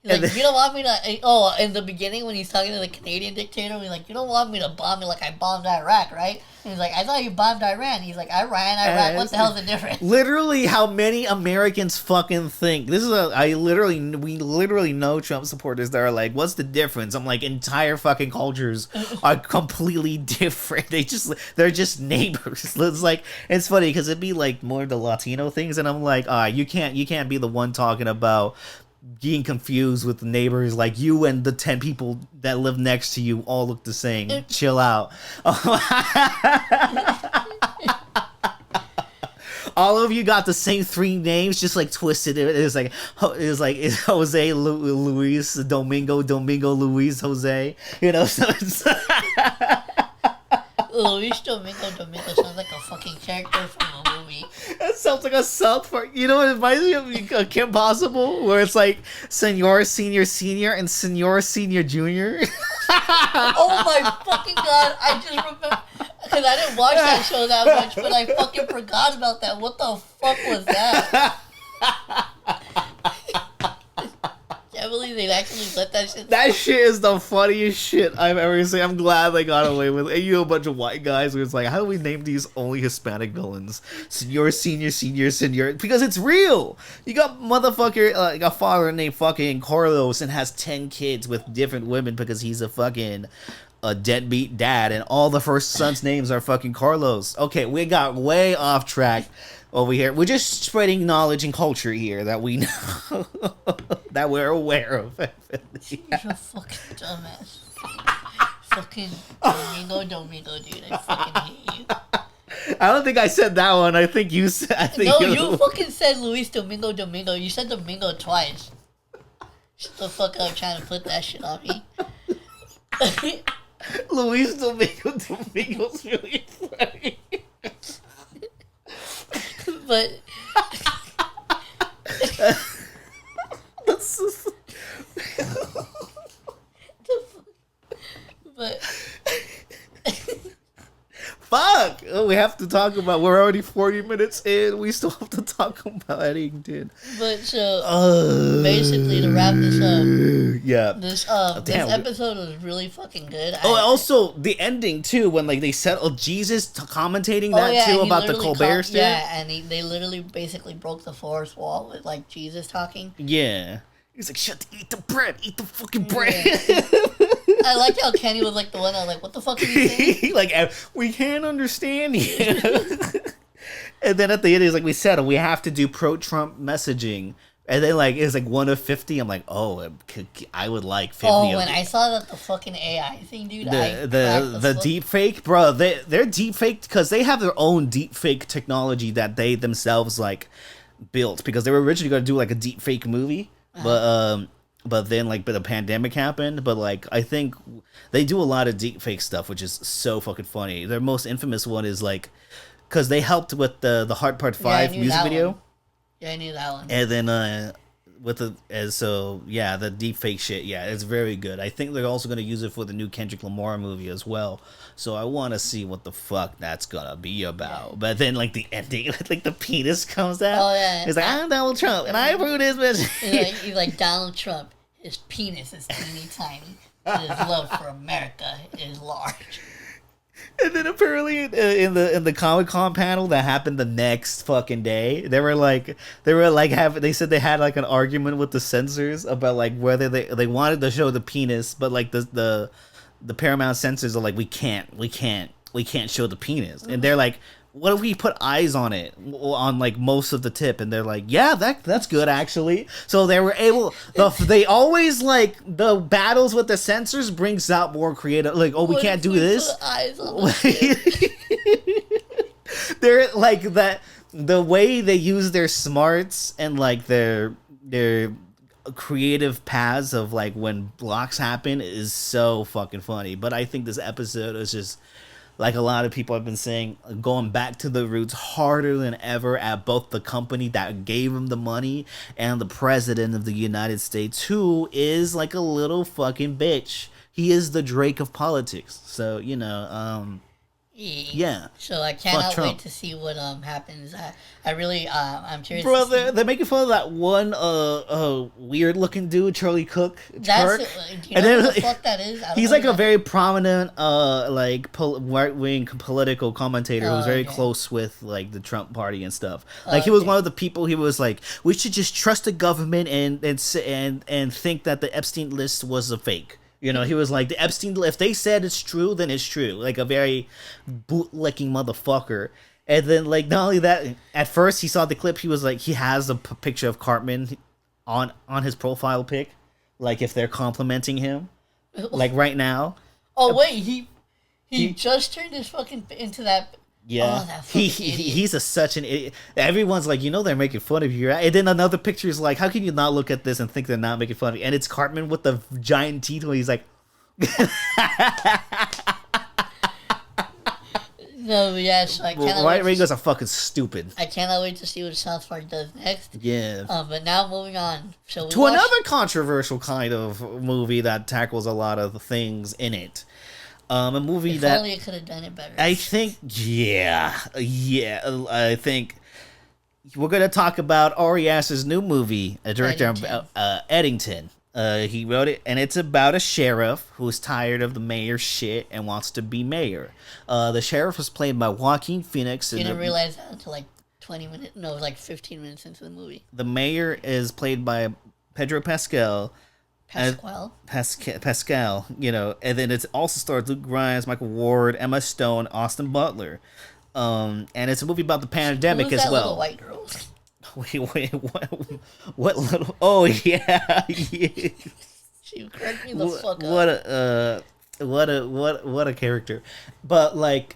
He's like, you don't want me to... Oh, in the beginning when he's talking to the Canadian dictator, he's like, you don't want me to bomb you like I bombed Iraq, right? And he's like, I thought you bombed Iran. He's like, I ran Iraq. What the hell's the difference? Literally how many Americans fucking think. We literally know Trump supporters that are like, what's the difference? I'm like, entire fucking cultures are completely different. They're just neighbors. It's funny because it'd be like more the Latino things, and I'm like, you can't be the one talking about being confused with the neighbors. Like, you and the 10 people that live next to you all look the same. Chill out. All of you got the same 3 names, just like twisted. It's Jose, Luis, Domingo, Luis, Jose. You know, so it's Luis Domingo sounds like a fucking character from a movie. That sounds like a South Park. You know what it reminds me of? Kim Possible, where it's like Senor Senior Senior and Senor Senior Junior. Oh my fucking god! I just remember because I didn't watch that show that much, but I fucking forgot about that. What the fuck was that? I believe they actually let that shit. That shit is the funniest shit I've ever seen. I'm glad they got away with it. And you know, a bunch of white guys who was like, how do we name these only Hispanic villains? Senor, Senior, Senior, Senior. Because it's real. You got motherfucker, like a father named fucking Carlos and has 10 kids with different women because he's a deadbeat dad, and all the first son's names are fucking Carlos. Okay, we got way off track over here. We're just spreading knowledge and culture here that we know, that we're aware of. You're a fucking dumbass. Fucking Domingo, dude. I fucking hate you. I don't think I said that one. I think you said. You fucking said Luis Domingo. You said Domingo twice. Shut the fuck up trying to put that shit on me. Luis Domingo's really funny. But but fuck! Oh, we have to talk about. We're already 40 minutes in. We still have to talk about Eddington. But so basically, to wrap this up, yeah, this episode was really fucking good. Also the ending too, when like they said, Jesus commentating that too about the Colbert stuff. Yeah, and they literally basically broke the fourth wall with like Jesus talking. Yeah, he's like, eat the bread, eat the fucking bread. Yeah. I like how Kenny was like the one that was like, what the fuck are you saying? Like, we can't understand you. And then at the end, he's like, we said, we have to do pro-Trump messaging. And then, like, it's like 1 of 50. I'm like, I would like 50. Oh, when I saw that the fucking AI thing, dude, the deep fake, bro, they're deep faked because they have their own deep fake technology that they themselves, like, built. Because they were originally going to do, like, a deep fake movie. But then, like, the pandemic happened. But, like, I think they do a lot of deep fake stuff, which is so fucking funny. Their most infamous one is, like, because they helped with the Heart Part 5 music video. One. Yeah, I knew that one. And then, the deep fake shit, yeah, it's very good. I think they're also going to use it for the new Kendrick Lamar movie as well. So I want to see what the fuck that's going to be about. Yeah. But then, like, the ending, like, the penis comes out. Oh, yeah. It's like, I'm Donald Trump, and I approve this bitch. He's like Donald Trump. His penis is teeny tiny. His love for America is large. And then apparently in the Comic-Con panel that happened the next fucking day, they said they had like an argument with the censors about like whether they wanted to show the penis, but like the Paramount censors are like, we can't show the penis. And they're like, what if we put eyes on it, on like most of the tip? And they're like, yeah, that's good actually. So they were able. They always like the battles with the censors brings out more creative. Like, oh, we can't do this. Put eyes on the tip? They're like that. The way they use their smarts and like their creative paths of like when blocks happen is so fucking funny. But I think this episode is just, like a lot of people have been saying, going back to the roots harder than ever at both the company that gave him the money and the president of the United States, who is like a little fucking bitch. He is the Drake of politics. So, Yeah. So I cannot wait to see what happens. I really I'm curious. Bro, they're making fun of that one weird looking dude, Charlie Cook. That's do you know what the fuck that is? He's like a very prominent right wing political commentator who's very close with like the Trump party and stuff. Like he was one of the people. He was like, we should just trust the government and think that the Epstein list was a fake. You know, he was like, the Epstein, if they said it's true, then it's true. Like a very bootlicking motherfucker. And then, like, not only that, at first he saw the clip, he was like, he has a picture of Cartman on his profile pic. Like, if they're complimenting him. Like, right now. Oh, wait, he just turned his fucking into that. Yeah, he's such an idiot. Everyone's like, you know, they're making fun of you, right? And then another picture is like, how can you not look at this and think they're not making fun of you? And it's Cartman with the giant teeth when he's like, no, yes, I cannot. Right, Ringo's are fucking stupid. I cannot wait to see what South Park does next. Yeah. But now moving on. So to another controversial kind of movie that tackles a lot of things in it. A movie if that only it could have done it better. I think, I think we're gonna talk about Ari Aster's new movie, a director Eddington. He wrote it, and it's about a sheriff who's tired of the mayor's shit and wants to be mayor. The sheriff was played by Joaquin Phoenix. You didn't realize that until like 20 minutes? No, like 15 minutes into the movie. The mayor is played by Pedro Pascal. Pascal, you know, and then it also stars Luke Grimes, Michael Ward, Emma Stone, Austin Butler, and it's a movie about the pandemic as well. Little white girl? Wait, what little? Oh yeah, yeah. She cracked me the fuck up. What a character, but like,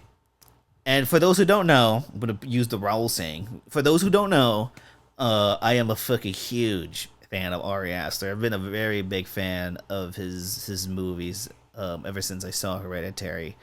and for those who don't know, I'm gonna use the Raul saying. For those who don't know, I am a fucking huge fan of Ari Aster. I've been a very big fan of his movies ever since I saw Hereditary.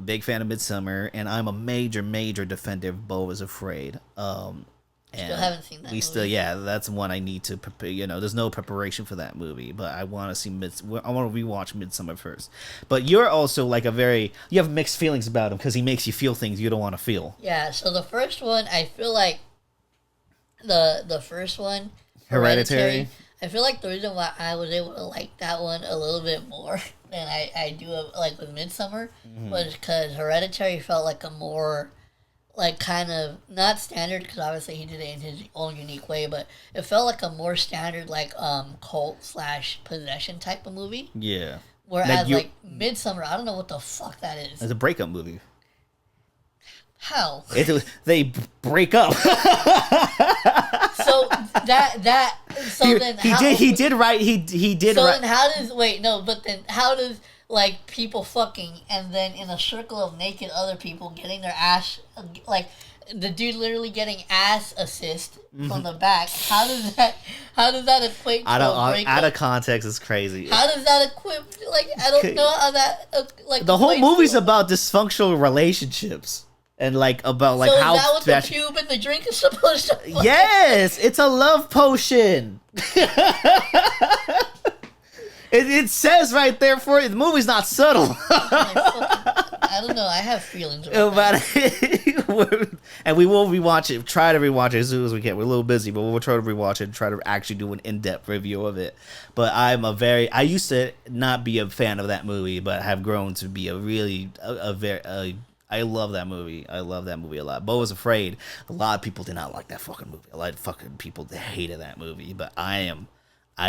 Big fan of Midsommar, and I'm a major defender of Beau is Afraid. And still haven't seen that movie. That's one I need to prepare. You know, there's no preparation for that movie, but I want to see I want to rewatch Midsommar first. But you're also like you have mixed feelings about him because he makes you feel things you don't want to feel. Yeah. So the first one, I feel like the first one. Hereditary. I feel like the reason why I was able to like that one a little bit more than I do like with Midsommar was because Hereditary felt like a more like kind of not standard because obviously he did it in his own unique way, but it felt like a more standard like cult / possession type of movie. Yeah. Whereas like Midsommar, I don't know what the fuck that is. It's a breakup movie. How? They break up. So then he did right. He did. So then how does like people fucking and then in a circle of naked other people getting their ass like the dude literally getting ass assist from the back? How does that equate to a breakup? Out of context is crazy. How does that equate? Like I don't know how that like the whole movie's about dysfunctional relationships. And like about like how is that what the pube and the drink is supposed to? Yes, it's a love potion. It says right there for you. The movie's not subtle. I don't know. I have feelings about it. And we will rewatch it. Try to rewatch it as soon as we can. We're a little busy, but we'll try to rewatch it and try to actually do an in-depth review of it. But I used to not be a fan of that movie, but have grown to be I love that movie. I love that movie a lot. Beau was Afraid. A lot of people did not like that fucking movie. A lot of fucking people hated that movie. But I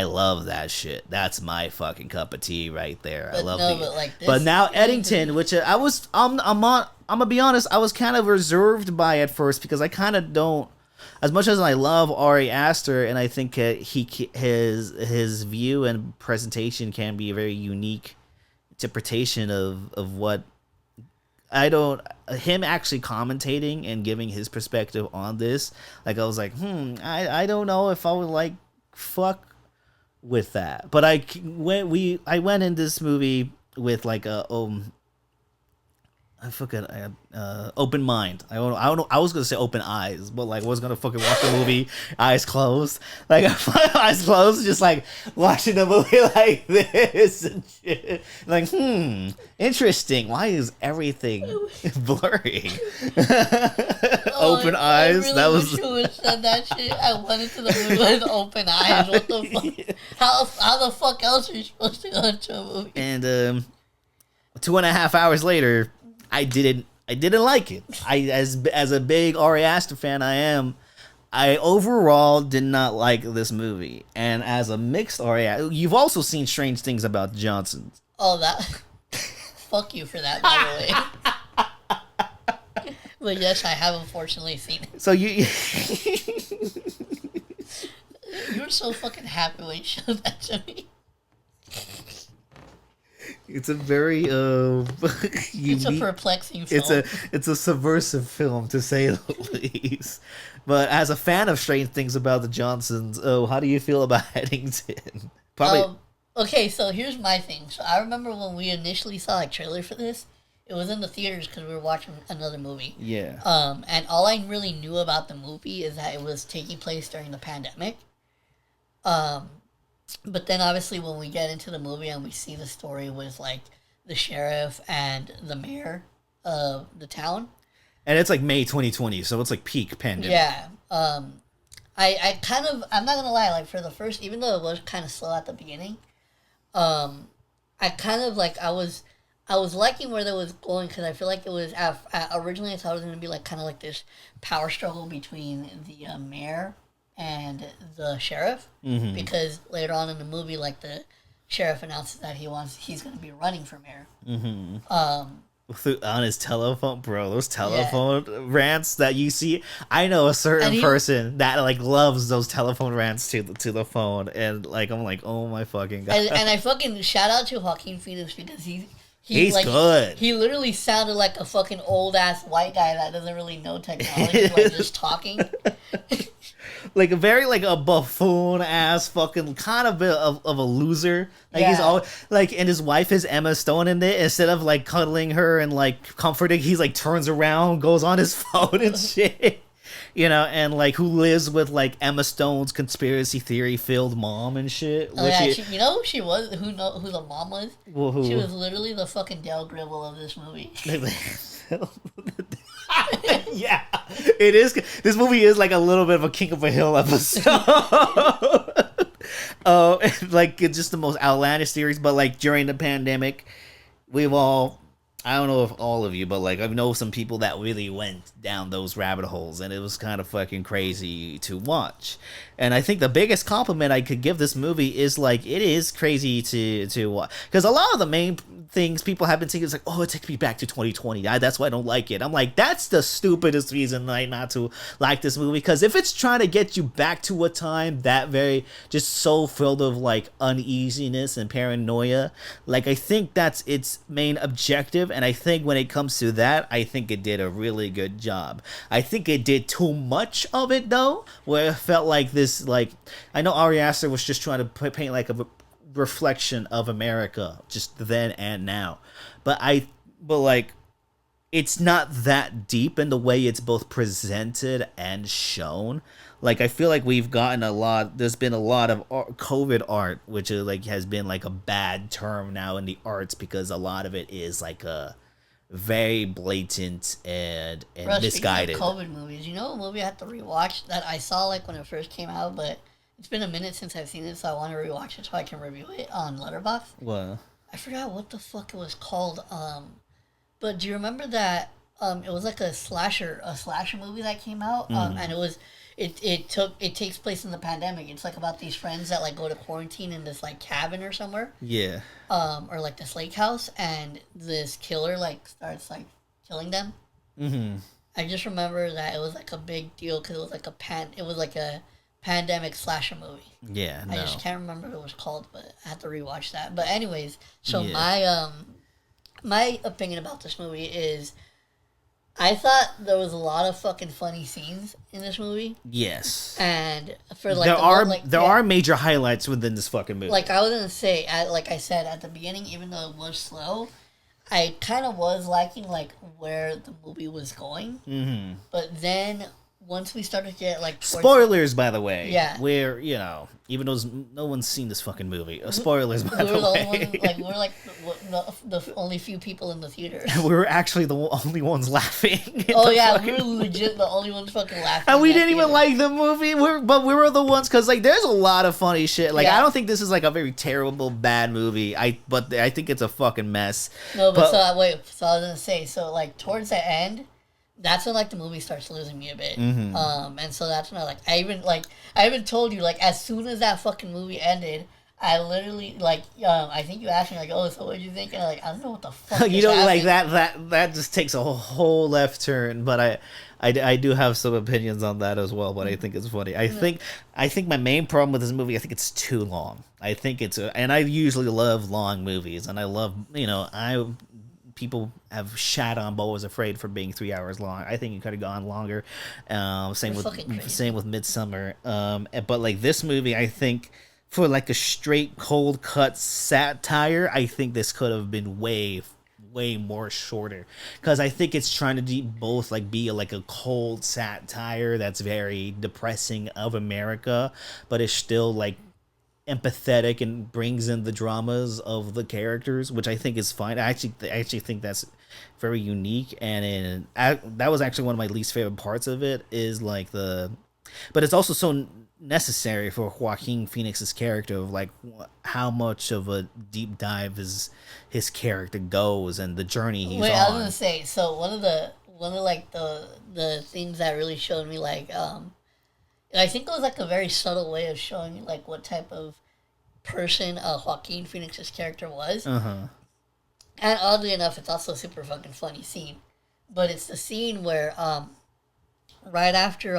love that shit. That's my fucking cup of tea right there. But I love it. But now Eddington, which I'm gonna be honest, I was kind of reserved by at first because I kind of don't. As much as I love Ari Aster, and I think his view and presentation can be a very unique interpretation of what. Him actually commentating and giving his perspective on this, like I was like, I don't know if I would like fuck with that. But I went in this movie with like I fucking open mind. I don't know. I was gonna say open eyes, but like I was gonna fucking watch the movie eyes closed, like eyes closed, just like watching the movie like this and shit. Like, interesting. Why is everything blurry? Open eyes. Really That was. Wish you would have said that shit. I went into the movie with open eyes. What the fuck? How the fuck else are you supposed to go into a movie? And 2.5 hours later, I didn't like it. As a big Ari Aster fan I am, I overall did not like this movie. And as a mixed Ari Aster, you've also seen Strange Things About the Johnsons. Oh, that. Fuck you for that, by the way. But yes, I have unfortunately seen it. So you were so fucking happy when you showed that to me. It's a very it's a perplexing film. It's a subversive film, to say the least. But as a fan of Strange Things About the Johnsons, how do you feel about Headington? Probably. Okay, so here's my thing. So I remember when we initially saw a trailer for this, it was in the theaters because we were watching another movie. Yeah. And all I really knew about the movie is that it was taking place during the pandemic. But then obviously when we get into the movie and we see the story with like the sheriff and the mayor of the town. And it's like May 2020, so it's like peak pandemic. Yeah. I kind of, I'm not gonna lie, like for the first, even though it was kind of slow at the beginning, I kind of like, I was liking where that was going because I feel like it was, originally I thought it was gonna be like kind of like this power struggle between the mayor and the sheriff, because later on in the movie, like the sheriff announces that he's going to be running for mayor. On his telephone, bro, those telephone rants that you see. I know a certain person that like loves those telephone rants to the phone, and like I'm like, oh my fucking god. And I fucking shout out to Joaquin Phoenix because he's like, good. He literally sounded like a fucking old ass white guy that doesn't really know technology, like just talking. Like a very like a buffoon ass fucking kind of a loser. Like he's all like, and his wife is Emma Stone in it. Instead of like cuddling her and like comforting, he's like turns around, goes on his phone and shit. You know, and like who lives with like Emma Stone's conspiracy theory filled mom and shit. Oh yeah, you know who she was? Who the mom was? Well, who? She was literally the fucking Dale Gribble of this movie. Yeah, it is. This movie is like a little bit of a King of a Hill episode. Like it's just the most outlandish theories. But like during the pandemic, we've all, I don't know if all of you, but like I know some people that really went down those rabbit holes, and it was kind of fucking crazy to watch. And I think the biggest compliment I could give this movie is like it is crazy to watch, because a lot of the main things people have been saying is like, oh, it takes me back to 2020. That's why I don't like it. I'm like, that's the stupidest reason like not to like this movie, because if it's trying to get you back to a time that very just so filled of like uneasiness and paranoia, like I think that's its main objective. And I think when it comes to that, I think it did a really good job. I think it did too much of it though, where it felt like this, like I know Ari Aster was just trying to paint like a reflection of America just then and now, but like it's not that deep in the way it's both presented and shown. Like I feel like we've gotten there's been a lot of COVID art, which is like has been like a bad term now in the arts, because a lot of it is like a very blatant and Bro, misguided. COVID movies, you know, a movie I had to rewatch that I saw like when it first came out, but it's been a minute since I've seen it, so I want to rewatch it so I can review it on Letterboxd. What? I forgot what the fuck it was called. But do you remember that? It was like a slasher movie that came out, and it takes place in the pandemic. It's like about these friends that like go to quarantine in this like cabin or somewhere. Yeah. Or like this lake house, and this killer like starts like killing them. Mm-hmm. I just remember that it was like a big deal because it was like a pandemic slasher movie. Yeah, no. I just can't remember what it was called, but I had to rewatch that. But anyways, so my opinion about this movie is, I thought there was a lot of fucking funny scenes in this movie. Yes. And for like there are major highlights within this fucking movie. Like I was gonna say, like I said at the beginning, even though it was slow, I kind of was liking like where the movie was going, but then once we started to get like spoilers, by the way, yeah, where even though no one's seen this fucking movie, spoilers, by the way, we were like the only few people in the theater. We were actually the only ones laughing. Oh yeah, we were legit the only ones fucking laughing. And we didn't even like the movie. But we were the ones because like there's a lot of funny shit. Like I don't think this is like a very terrible bad movie. But I think it's a fucking mess. No, but so I was gonna say like towards the end. That's when like the movie starts losing me a bit, and so that's when I even told you like as soon as that fucking movie ended, I literally like I think you asked me like, oh, so what did you think? And I don't know what the fuck. You know, like that just takes a whole left turn. But I do have some opinions on that as well. But I think it's funny. I think my main problem with this movie, I think it's too long. I think and I usually love long movies, and I love people have shat on Beau Was Afraid for being 3 hours long. I think it could have gone longer. Same with Midsummer. But like this movie, I think for like a straight cold cut satire, I think this could have been way more shorter, because I think it's trying to both like be like a cold satire that's very depressing of America, but it's still like empathetic and brings in the dramas of the characters, which I think is fine. I actually think that's very unique, and that was actually one of my least favorite parts of it is like but it's also so necessary for Joaquin Phoenix's character of like how much of a deep dive his character goes and the journey he's on. I was gonna say, so one of like the things that really showed me like I think it was like a very subtle way of showing you like what type of person Joaquin Phoenix's character was. And oddly enough, it's also a super fucking funny scene. But it's the scene where right after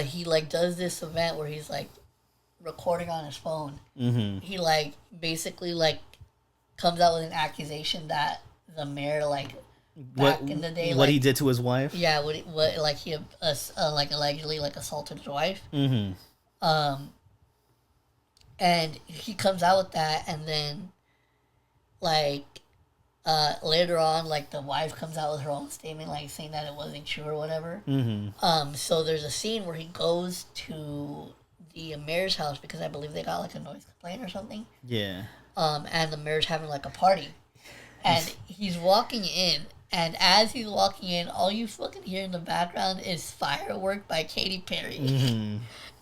he like does this event where he's like recording on his phone. He like basically like comes out with an accusation that the mayor like back in the day, what he did to his wife. Yeah, what like he like allegedly like assaulted his wife. And he comes out with that, and then like later on, like the wife comes out with her own statement, like saying that it wasn't true or whatever. So there's a scene where he goes to the mayor's house because I believe they got like a noise complaint or something. Yeah. And the mayor's having like a party, and he's walking in. And as he's walking in, all you fucking hear in the background is Firework by Katy Perry.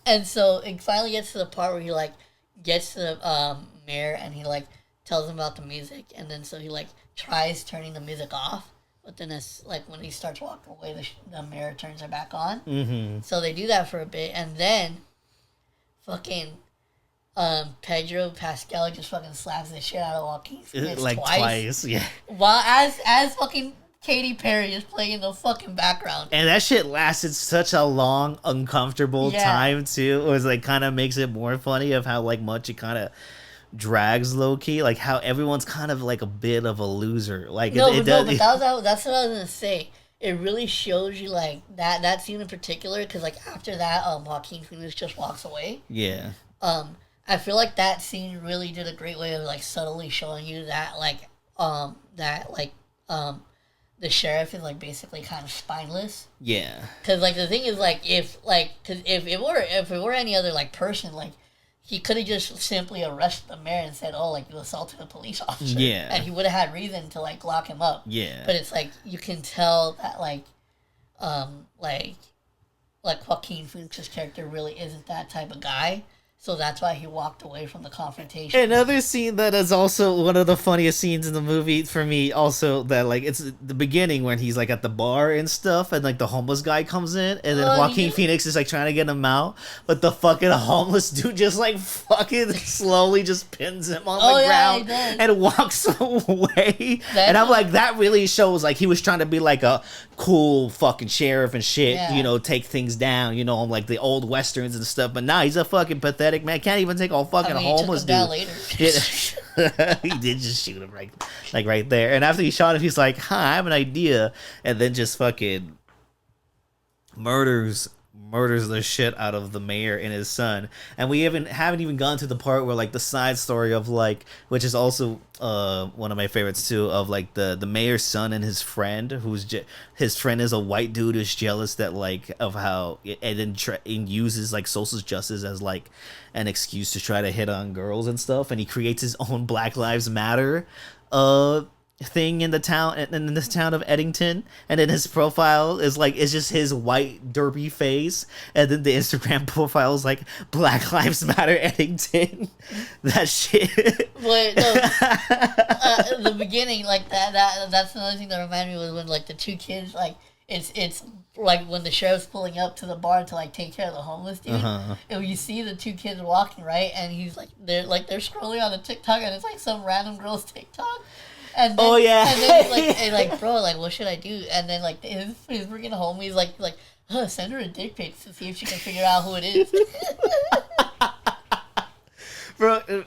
And so it finally gets to the part where he, like, gets to the mayor and he, like, tells him about the music. And then so he, like, tries turning the music off. But then it's, like, when he starts walking away, the mayor turns her back on. So they do that for a bit. And then fucking Pedro Pascal just fucking slaps the shit out of Joaquin Phoenix like twice. Yeah. While as fucking Katy Perry is playing in the fucking background. And that shit lasted such a long, uncomfortable time, too. It was, like, kind of makes it more funny of how, like, much it kind of drags low-key. Like, how everyone's kind of, like, a bit of a loser. Like, but that's what I was going to say. It really shows you, like, that scene in particular, because, like, after that, Joaquin Phoenix just walks away. Yeah. I feel like that scene really did a great way of, like, subtly showing you that, the sheriff is, like, basically kind of spineless. Yeah. Because, like, the thing is, like, if it were any other, like, person, like, he could have just simply arrested the mayor and said, oh, like, you assaulted a police officer. Yeah. And he would have had reason to, like, lock him up. Yeah. But it's, like, you can tell that, like Joaquin Phoenix's character really isn't that type of guy. So that's why he walked away from the confrontation. Another scene that is also one of the funniest scenes in the movie for me, also, that, like, it's the beginning when he's, like, at the bar and stuff, and, like, the homeless guy comes in, and then Joaquin Phoenix is, like, trying to get him out, but the fucking homeless dude just, like, fucking slowly just pins him on the ground and walks away. And I'm like, that really shows, like, he was trying to be, like, a cool fucking sheriff and shit, take things down, like the old westerns and stuff, but nah, he's a fucking pathetic man. Can't even take a fucking homeless dude. He did just shoot him right there. And after he shot him, he's like, I have an idea, and then just fucking murders murders the shit out of the mayor and his son. And we haven't even gone to the part where like the side story of like, which is also one of my favorites too, of like the mayor's son and his friend, his friend is a white dude who's jealous that like of how and then and uses like social justice as like an excuse to try to hit on girls and stuff, and he creates his own Black Lives Matter thing in the town, in this town of Eddington, and then his profile is like, it's just his white derpy face, and then the Instagram profile is like Black Lives Matter Eddington. That shit. Wait, no. The beginning, like that's another thing that reminded me was when like the two kids, like it's like when the sheriff's pulling up to the bar to like take care of the homeless dude, and you see the two kids walking, right, and he's like they're scrolling on the TikTok, and it's like some random girl's TikTok. And then, and then he's like, bro, like, what should I do? And then, like, his freaking homie's like, send her a dick pic to see if she can figure out who it is. Bro,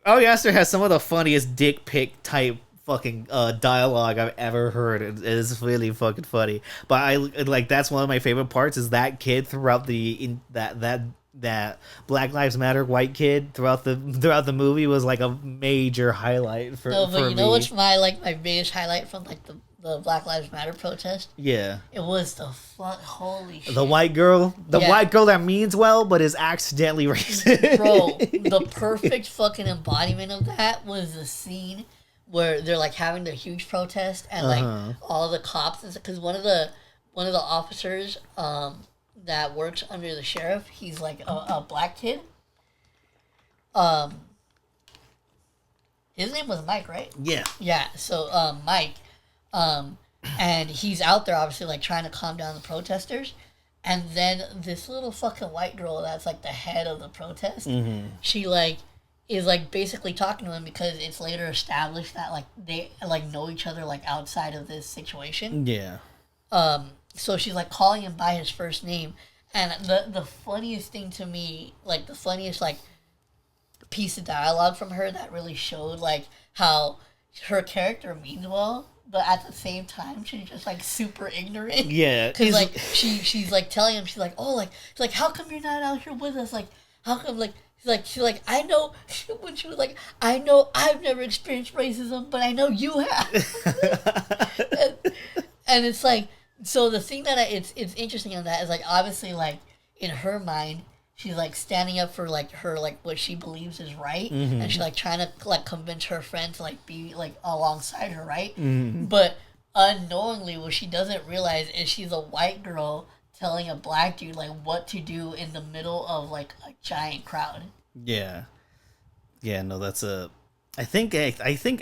Ari Aster has some of the funniest dick pic type fucking dialogue I've ever heard. It is really fucking funny. But I like, that's one of my favorite parts, is that kid throughout that Black Lives Matter white kid throughout the movie was like a major highlight for no, but for you know me. what's my biggest highlight from like the Black Lives Matter protest? Yeah, it was holy shit. The white girl that means well but is accidentally racist. Bro, the perfect fucking embodiment of that was the scene where they're like having their huge protest, and like all the cops, because one of the officers that works under the sheriff, he's like a black kid. His name was Mike, right? Yeah, so Mike, and he's out there obviously like trying to calm down the protesters, and then this little fucking white girl that's like the head of the protest, she like is like basically talking to him, because it's later established that like they like know each other like outside of this situation. So she's like calling him by his first name, and the funniest thing to me, like the funniest like piece of dialogue from her that really showed like how her character means well, but at the same time she's just like super ignorant. Yeah, because like she's like telling him, she's like, oh, like she's like, how come you're not out here with us? Like, how come like. She's like, I know, when she was like, I know I've never experienced racism, but I know you have. and it's like, so the thing that it's interesting on that is like, obviously like in her mind, she's like standing up for like her, like what she believes is right. And she's like trying to like convince her friend to like be like alongside her, right? But unknowingly, what she doesn't realize is she's a white girl telling a black dude like what to do in the middle of like a giant crowd. Yeah, no, that's I think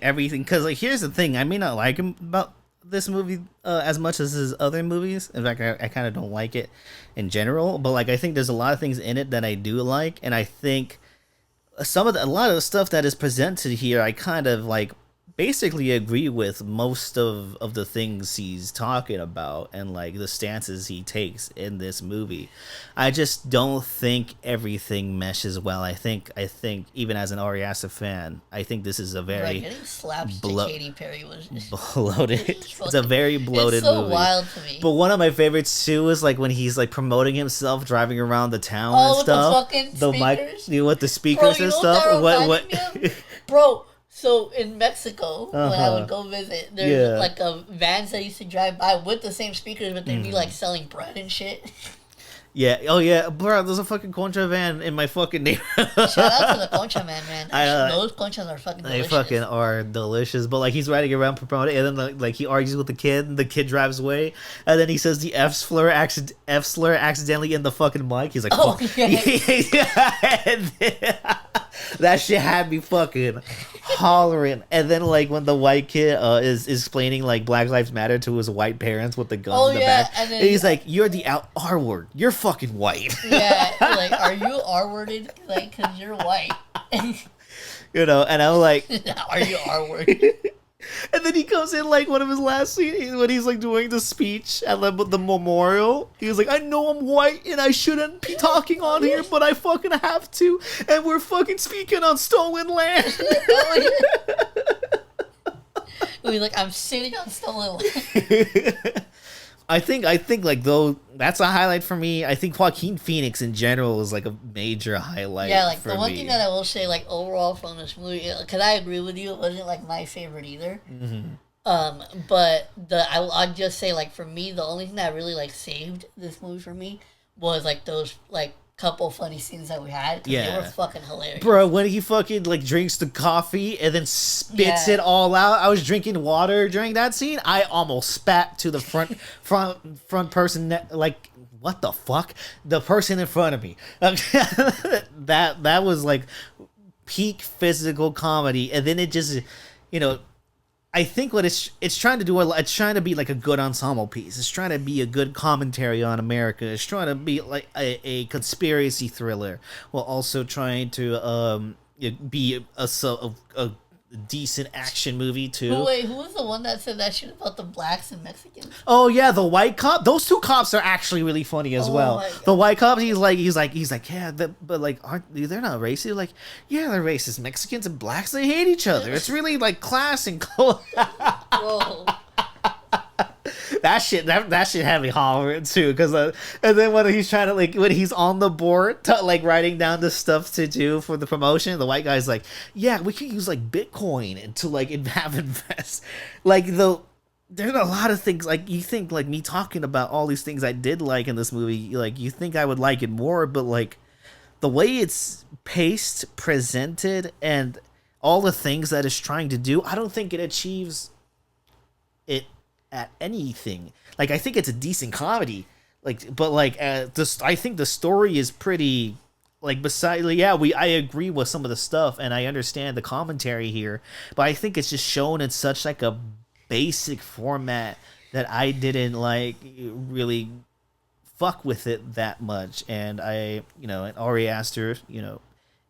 everything, because like here's the thing, I may not like him about this movie as much as his other movies. In fact, I kind of don't like it in general, but like I think there's a lot of things in it that I do like, and I think a lot of the stuff that is presented here, I kind of like basically agree with most of the things he's talking about and like the stances he takes in this movie. I just don't think everything meshes well. I think even as an Ari Aster fan, I think this is a very getting slapped to Katy Perry was just bloated. It's a very bloated it's so movie. Wild to me. But one of my favorites too is like when he's like promoting himself driving around the town and with stuff. The speakers? With the speakers Bro, and stuff. What? Bro. So in Mexico, when I would go visit, there's like a vans that used to drive by with the same speakers, but they'd be like selling bread and shit. Yeah. Oh yeah, bro. There's a fucking concha van in my fucking neighborhood. Shout out to the concha man. Those conchas are fucking delicious. They fucking are delicious. But like he's riding around promoting, and then like he argues with the kid, and the kid drives away, and then he says the F slur accidentally in the fucking mic. He's like, oh, fuck. Yeah. That shit had me fucking hollering. And then like when the white kid is explaining like Black Lives Matter to his white parents with the guns in the back, and he's like, you're the R word. You're fucking white. Yeah, like, are you R-worded? Like, because you're white. You know, and I'm like, are you R-worded? And then he comes in like one of his last scenes when he's like doing the speech at the memorial. He was like, I know I'm white and I shouldn't be talking on here, but I fucking have to. And we're fucking speaking on stolen land. He's like, I'm sitting on stolen land. I think like though that's a highlight for me. I think Joaquin Phoenix in general is like a major highlight. Yeah, like for the one me. thing that I will say, like overall from this movie, because I agree with you, it wasn't like my favorite either. But I'd just say like for me, the only thing that really like saved this movie for me was like those like couple funny scenes that we had. 'Cause they were fucking hilarious, bro. When he fucking like drinks the coffee and then spits it all out. I was drinking water during that scene. I almost spat to the front person. Like, what the fuck? The person in front of me. That was like peak physical comedy, and then it just, you know. I think what it's trying to do, it's trying to be like a good ensemble piece. It's trying to be a good commentary on America. It's trying to be like a conspiracy thriller, while also trying to be a decent action movie too. Wait, who was the one that said that shit about the blacks and Mexicans? Oh yeah, the white cop. Those two cops are actually really funny as well. The white cop, he's like, yeah, but like, they're not racist? Like, yeah, they're racist. Mexicans and blacks, they hate each other. It's really like class and color. Bro. That shit had me hollering too, because and then when he's trying to when he's on the board writing down the stuff to do for the promotion, the white guy's like, yeah, we could use like Bitcoin and to have invest there's a lot of things like you think like me talking about all these things I did like in this movie, like you think I would like it more, but like the way it's paced, presented, and all the things that it's trying to do, I don't think it achieves it at anything. Like, I think it's a decent comedy, but I think the story is pretty, I agree with some of the stuff and I understand the commentary here, but I think it's just shown in such like a basic format that I didn't like really fuck with it that much. And and Ari Aster,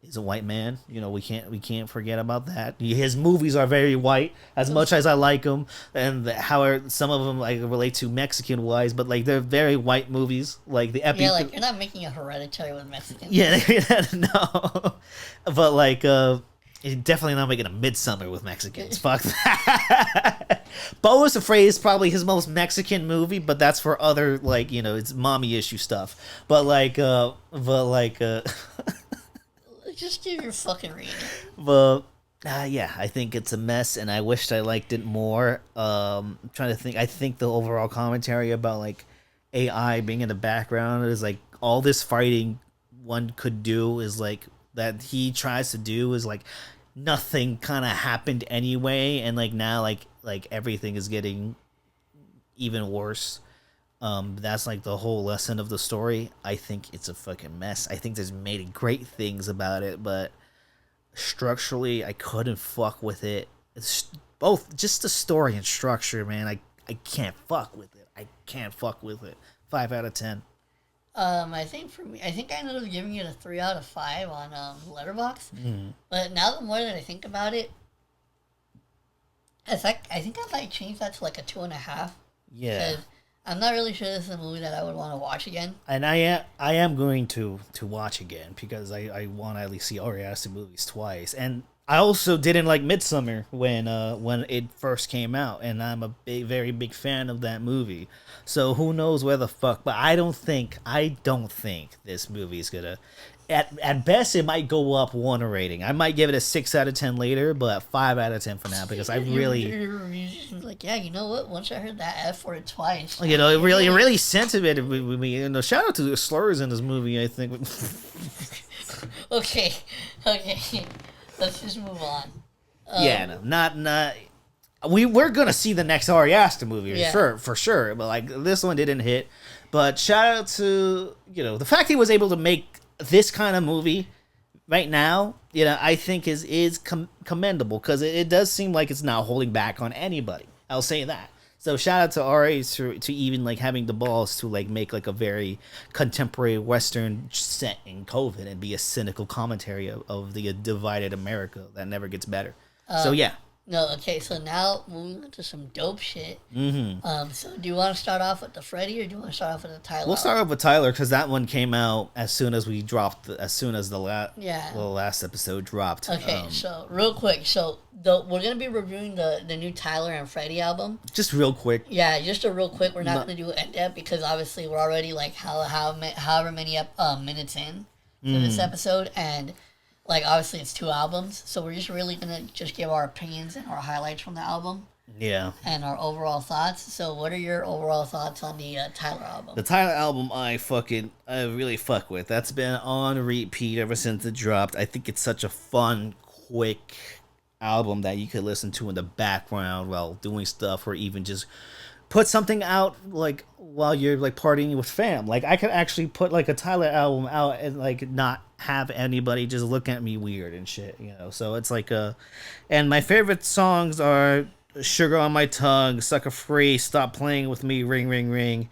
he's a white man. We can't forget about that. His movies are very white, as much as I like them, and how some of them like relate to Mexican wise, but like they're very white movies. Like the epic. Yeah, like you're not making a Hereditary with Mexicans. Yeah, no. But like, you're definitely not making a Midsummer with Mexicans. Fuck that. Beau is Afraid is probably his most Mexican movie, but that's for other it's mommy issue stuff. Just give your fucking reading. But yeah, I think it's a mess, and I wished I liked it more. I'm trying to think. I think the overall commentary about like AI being in the background is like all this fighting one could do is like that he tries to do is like nothing kind of happened anyway, and like now like everything is getting even worse. That's like the whole lesson of the story. I think it's a fucking mess. I think there's many great things about it, but structurally I couldn't fuck with it. It's both just the story and structure, man. I can't fuck with it. 5 out of 10. I think for me, I think I ended up giving it a 3 out of 5 on Letterboxd. But now the more that I think about it, I think I might change that to like a 2.5. Yeah. I'm not really sure this is a movie that I would want to watch again. And I am going to watch again because I want to at least see Ari Aster movies twice. And I also didn't like Midsummer when it first came out, and I'm a very big fan of that movie. So who knows where the fuck? But I don't think this movie is gonna. At best, it might go up 1 rating. I might give it a 6 out of 10 later, but 5 out of 10 for now because I really. Your reviews like, yeah, you know what? Once I heard that F word twice, it really sentimented with me. Shout out to the slurs in this movie. I think. Okay. Let's just move on. Not. We're gonna see the next Ari Aster movie for sure, but like this one didn't hit. But shout out to the fact he was able to make this kind of movie right now, I think is commendable because it does seem like it's not holding back on anybody. I'll say that. So shout out to Ari to even like having the balls to like make like a very contemporary Western set in COVID and be a cynical commentary of the divided America that never gets better. So yeah. No, okay, so now moving on to some dope shit. Mm-hmm. So do you want to start off with the Freddie or do you want to start off with the Tyler? We'll start off with Tyler because that one came out as soon as we dropped, as soon as the Yeah. last episode dropped. Okay, so real quick, we're gonna be reviewing the new Tyler and Freddie album. Just real quick. Yeah, just a real quick. We're not gonna do it in depth because obviously we're already like however many minutes in to this episode, and like obviously it's 2 albums, so we're just really gonna just give our opinions and our highlights from the album. Yeah. And our overall thoughts. So, what are your overall thoughts on the Tyler album? The Tyler album, I really fuck with. That's been on repeat ever since it dropped. I think it's such a fun, quick album that you could listen to in the background while doing stuff, or even just put something out like while you're like partying with fam. Like I could actually put like a Tyler album out and like not have anybody just look at me weird and shit, you know. So it's like and my favorite songs are Sugar on My Tongue, Sucker Free, Stop Playing With Me, Ring Ring Ring,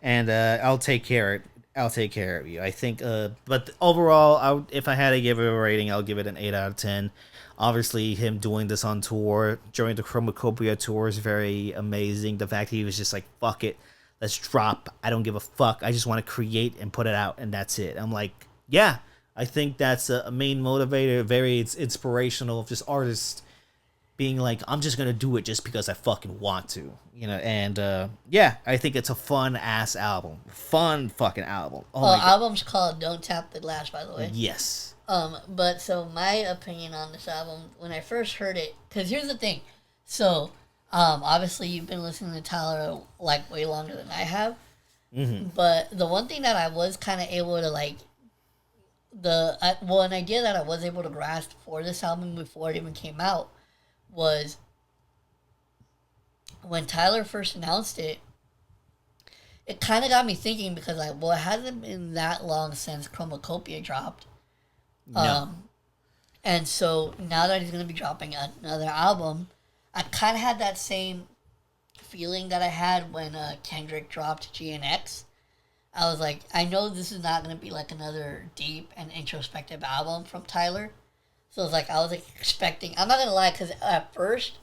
and I'll Take Care of You. I think but overall, if I had to give it a rating, I'll give it an 8 out of 10. Obviously, him doing this on tour during the Chromacopia tour is very amazing. The fact he was just like, fuck it, let's drop. I don't give a fuck. I just want to create and put it out, and that's it. I'm like, yeah, I think that's a main motivator. Very inspirational of just artists being like, I'm just gonna do it just because I fucking want to, you know. And yeah, I think it's a fun ass album, fun fucking album. Oh, album's called "Don't Tap the Glass," by the way. Yes. But so my opinion on this album when I first heard it, because here's the thing, so obviously you've been listening to Tyler like way longer than I have, but the one thing that I was kind of able to like an idea that I was able to grasp for this album before it even came out was when Tyler first announced it. It kind of got me thinking because it hasn't been that long since Chromacopia dropped. No. And so now that he's going to be dropping another album, I kind of had that same feeling that I had when Kendrick dropped GNX. I was like, I know this is not going to be like another deep and introspective album from Tyler. So it's like I was like expecting. I'm not gonna lie, because at first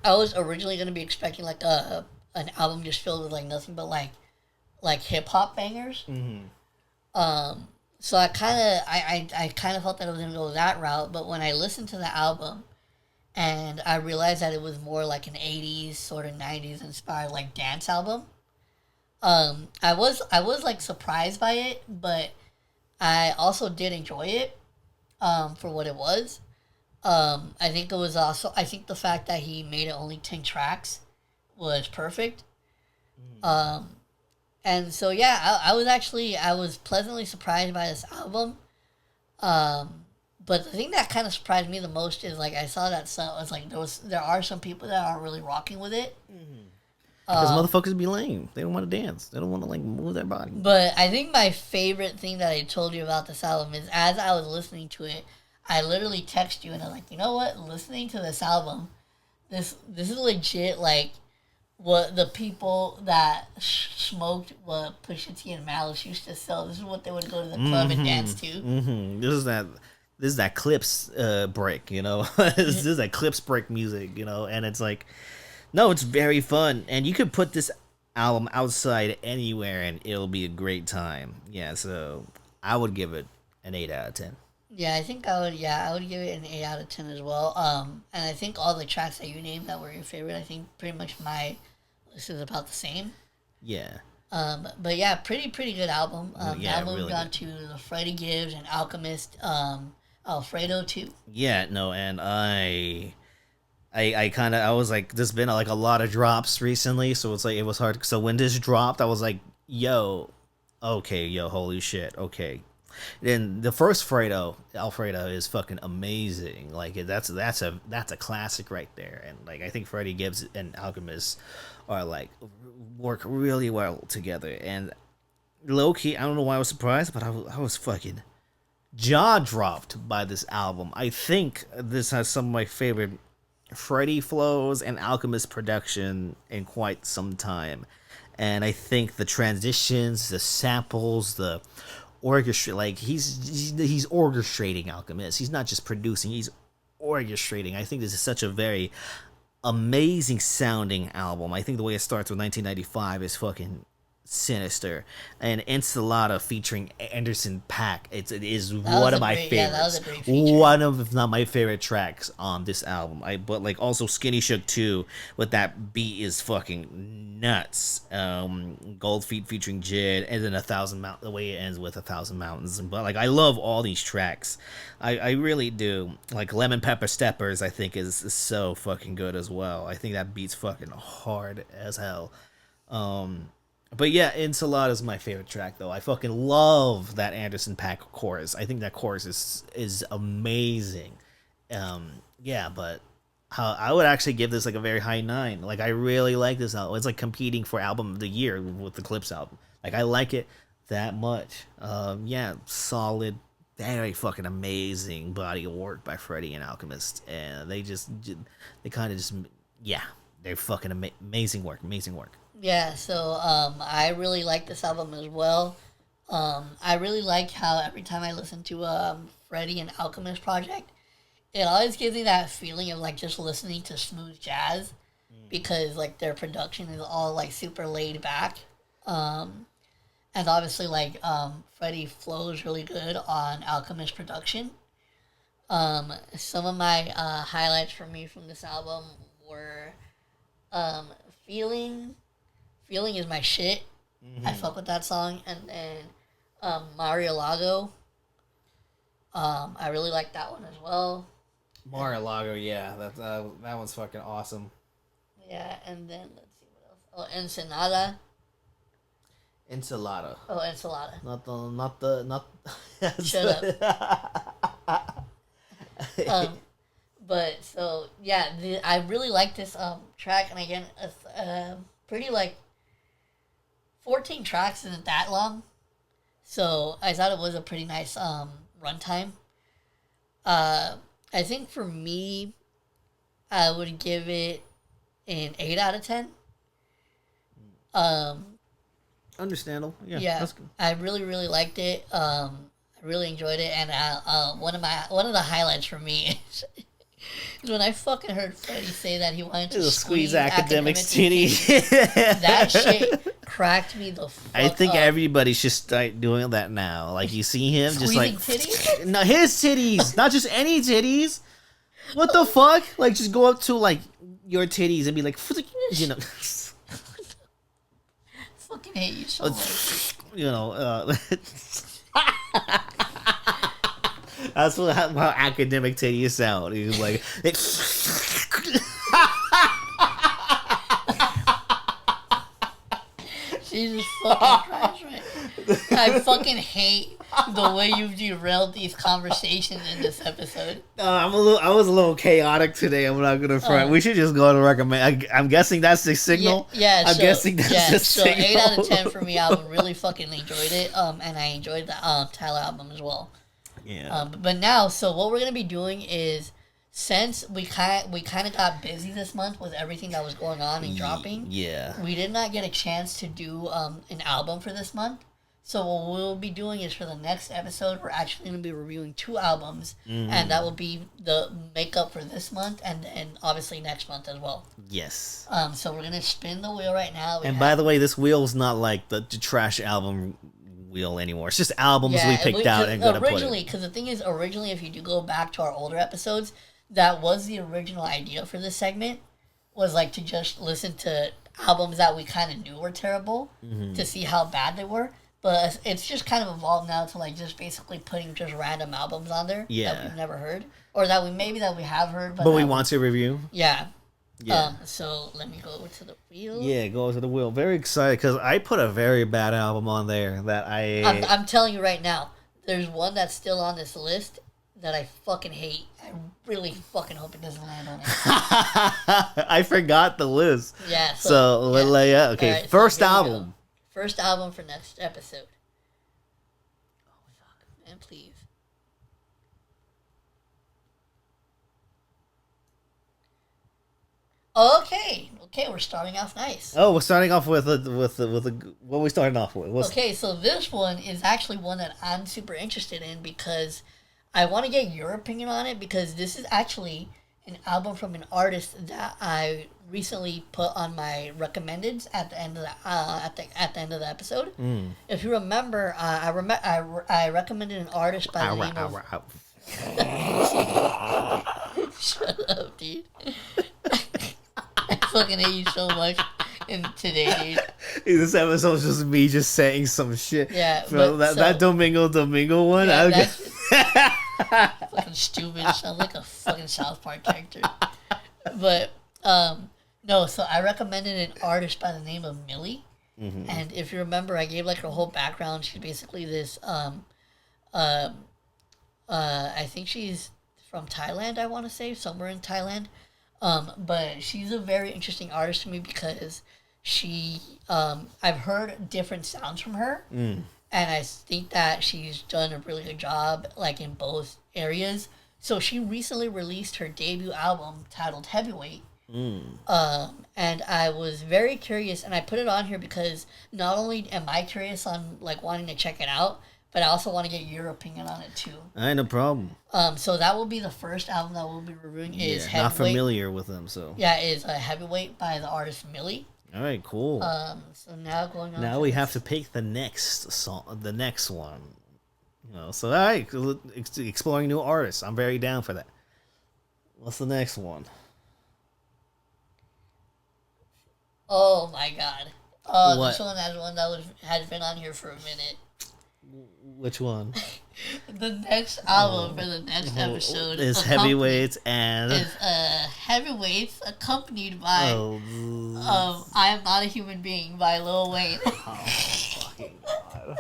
I was originally gonna be expecting like an album just filled with like nothing but like hip hop bangers. So I kind of felt that I was gonna go that route. But when I listened to the album, and I realized that it was more like an '80s sort of '90s inspired like dance album, I was like surprised by it, but I also did enjoy it. For what it was. I think the fact that he made it only 10 tracks was perfect. And so, yeah, I was pleasantly surprised by this album. But the thing that kind of surprised me the most is, like, I saw that some, it's like, there are some people that aren't really rocking with it. Because motherfuckers be lame. They don't want to dance. They don't want to, like, move their body. But I think my favorite thing that I told you about this album is, as I was listening to it, I literally text you and I was like, you know what? Listening to this album, this is legit, like, what the people that smoked what Pusha T and Malice used to sell. This is what they would go to the club and dance to. This is that Clips break, you know? This is that Clips break music, you know? And it's like, no, it's very fun. And you could put this album outside anywhere and it'll be a great time. Yeah, so I would give it an 8 out of 10. Yeah, I think I would give it an 8 out of 10 as well. And I think all the tracks that you named that were your favorite, I think pretty much my list is about the same. Yeah. But yeah, pretty good album. Yeah, now moving really on to the Freddie Gibbs and Alchemist, Alfredo 2. Yeah, no, and I was like, there's been like a lot of drops recently, so it's like, it was hard. So when this dropped, I was like, holy shit, okay. Then the first Alfredo is fucking amazing. Like that's a classic right there. And like I think Freddie Gibbs and Alchemist are like work really well together. And low key, I don't know why I was surprised, but I was fucking jaw dropped by this album. I think this has some of my favorite Freddie flows and Alchemist production in quite some time. And I think the transitions, the samples, the orchestrate, like he's orchestrating Alchemist. He's not just producing, he's orchestrating. I think this is such a very amazing sounding album. I think the way it starts with 1995 is fucking sinister, and Enchilada featuring Anderson .Paak. It is one of my favorites. Yeah, that was a great feature. One of, if not my favorite tracks on this album. But like also Skinny Shook 2 with that beat is fucking nuts. Gold Feet featuring Jid, and then the way it ends with 1,000 Mountains. But like I love all these tracks. I really do. Like Lemon Pepper Steppers, I think is so fucking good as well. I think that beat's fucking hard as hell. But yeah, Enchilada is my favorite track, though. I fucking love that Anderson .Paak chorus. I think that chorus is amazing. Yeah, but I would actually give this like a very high 9. Like, I really like this album. It's like competing for album of the year with the Clips album. Like, I like it that much. Yeah, solid, very fucking amazing body of work by Freddie and Alchemist. And they kind of just, yeah, they're fucking amazing work. Yeah, so I really like this album as well. I really like how every time I listen to Freddie and Alchemist project, it always gives me that feeling of like just listening to smooth jazz, because like their production is all like super laid back, and obviously like Freddie flows really good on Alchemist production. Some of my highlights for me from this album were Feeling is my shit. Mm-hmm. I fuck with that song. And then Mario Lago. I really like that one as well. Mario Lago, yeah. That one's fucking awesome. Yeah, and then let's see what else. Oh, Ensenada. Enchilada. Oh, Enchilada. Not Shut up. But so yeah, I really like this track, and again, it's pretty like 14 tracks isn't that long, so I thought it was a pretty nice runtime. I think for me, I would give it an 8 out of 10. Understandable. Yeah, that's good. I really liked it. I really enjoyed it, and one of the highlights for me is when I fucking heard Freddie say that he wanted to squeeze Academic's titty. That shit cracked me the fuck I think up. Everybody should start doing that now. Like, you see him just like... titties? No, his titties! Not just any titties! What the fuck? Like, just go up to, like, your titties and be like... You know... Fucking hate you so much. You know, that's how Academic titties sound. He was like... Jesus fucking Christ, right? I fucking hate the way you've derailed these conversations in this episode. I was a little chaotic today. I'm not gonna front. We should just go to recommend. I'm guessing that's the signal. Yeah. I'm guessing that's the signal. So 8 out of 10 for me. I really fucking enjoyed it. And I enjoyed the Tyler album as well. Yeah. But now, so what we're gonna be doing is, since we kind of got busy this month with everything that was going on and dropping, we did not get a chance to do an album for this month. So what we'll be doing is, for the next episode, we're actually going to be reviewing 2 albums, and that will be the makeup for this month, and obviously next month as well. Yes. So we're going to spin the wheel right now. By the way, this wheel's not like the trash album wheel anymore. It's just albums we picked out and going to put it. Originally, because the thing is, if you do go back to our older episodes, that was the original idea for this segment, was like to just listen to albums that we kind of knew were terrible to see how bad they were. But it's just kind of evolved now to like just basically putting just random albums on there that we've never heard, or that we have heard, but we want to review. Yeah. So let me go to the wheel. Yeah, go to the wheel. Very excited because I put a very bad album on there that I'm telling you right now, there's one that's still on this list that I fucking hate. I really fucking hope it doesn't land on it. I forgot the list. Yeah. Okay. Right, first album. First album for next episode. Oh fuck, man, please. Okay, we're starting off nice. Oh, we're starting off with what are we starting off with? Okay, so this one is actually one that I'm super interested in, because I want to get your opinion on it because this is actually an album from an artist that I recently put on my recommendeds at the end of the at the end of the episode. If you remember, I recommended an artist by the name of. Shut up, dude. I fucking hate you so much today, dude. This episode is just me just saying some shit. Yeah, bro, that Domingo one. Yeah, that's fucking stupid. Sounds like a fucking South Park character. But no, so I recommended an artist by the name of Millie, and if you remember, I gave like her whole background. She's basically this. I think she's from Thailand. I want to say somewhere in Thailand. But she's a very interesting artist to me because she, I've heard different sounds from her, and I think that she's done a really good job, like in both areas. So she recently released her debut album titled Heavyweight, and I was very curious, and I put it on here because not only am I curious on like wanting to check it out, but I also want to get your opinion on it too. No problem. So that will be the first album that we'll be reviewing. Is Heavyweight. Not familiar with them, so yeah, is Heavyweight by the artist Millie. All right, cool. So now going on. Now we have to pick the next song, the next one. You know, so all right, exploring new artists. I'm very down for that. What's the next one? Oh my god! What? This one has been on here for a minute. Which one? The next album for the next episode is Heavyweights and is Heavyweights accompanied by I Am Not a Human Being by Lil Wayne. Oh fucking god!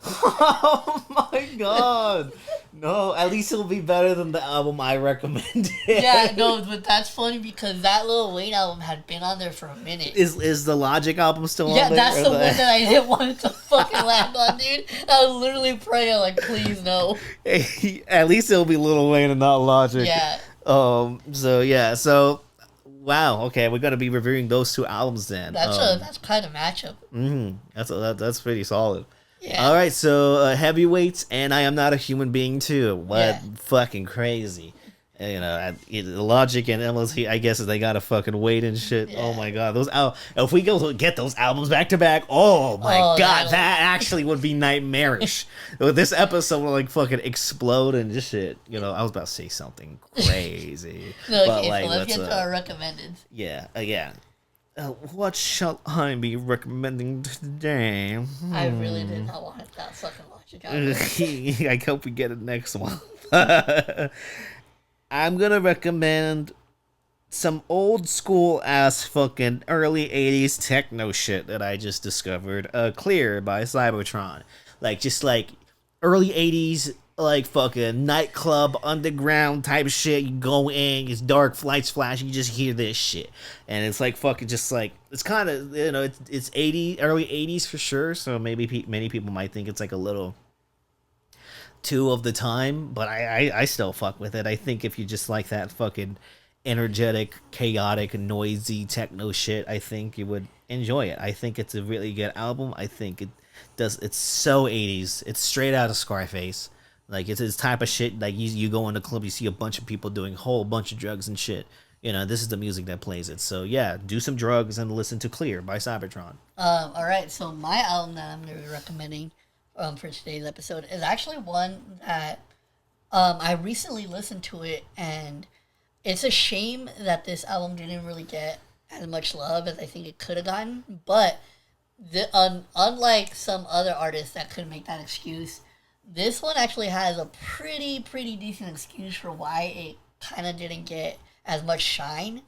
Oh my god! No, at least it'll be better than the album I recommended. Yeah, no, but that's funny because that Lil Wayne album had been on there for a minute. Is the Logic album still on there? Yeah, that's the one that I didn't want it to fucking land on, dude. I was literally praying, like, please no. At least it'll be Lil Wayne and not Logic. Yeah. So wow. Okay, we're gonna be reviewing those two albums then. That's kind of matchup. That's pretty solid. Yeah. All right, so Heavyweights and I Am Not a Human Being too. What fucking crazy. You know, Logic and MLT, I guess they gotta fucking wait and shit. Yeah. Oh my god, if we go to get those albums back to back, oh my god, that actually would be nightmarish. This episode will like fucking explode and just shit. You know, I was about to say something crazy. No, okay, so let's get to our recommended. Yeah. What shall I be recommending today? I really did not want that fucking Logic album. I hope we get it next one. I'm gonna recommend some old school ass fucking early 80s techno shit that I just discovered. Clear by Cybertron. Just early 80s like fucking nightclub underground type of shit. You go in, it's dark, lights flash, you just hear this shit. And it's like fucking just like, it's kind of, you know, it's early 80s for sure. So maybe many people might think it's like a little too of the time, but I still fuck with it. I think if you just like that fucking energetic, chaotic, noisy techno shit, I think you would enjoy it. I think it's a really good album. I think it's so 80s. It's straight out of Scarface. Like, it's this type of shit, like, you go in the club, you see a bunch of people doing a whole bunch of drugs and shit. You know, this is the music that plays it. So, yeah, do some drugs and listen to Clear by Cybertron. Alright, so my album that I'm going to be recommending for today's episode is actually one that I recently listened to it, and it's a shame that this album didn't really get as much love as I think it could have gotten. But unlike some other artists that could make that excuse, this one actually has a pretty decent excuse for why it kind of didn't get as much shine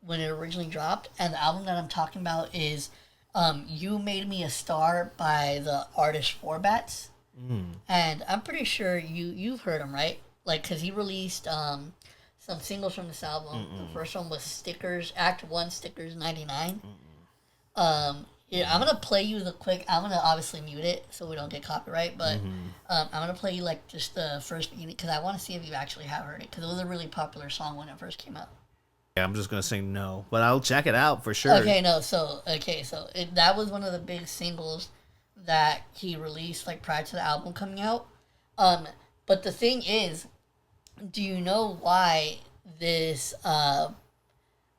when it originally dropped. And the album that I'm talking about is You Made Me a Star by the artist Four Bats. And I'm pretty sure you've heard him, right? Like, because he released some singles from this album. The first one was Stickers, Act 1, Stickers 99. Yeah, I'm going to play you I'm going to obviously mute it so we don't get copyright, but I'm going to play you, like, just the first beginning, because I want to see if you actually have heard it, because it was a really popular song when it first came out. Yeah, I'm just going to say no, but I'll check it out for sure. That was one of the big singles that he released, like, prior to the album coming out. But the thing is, do you know why this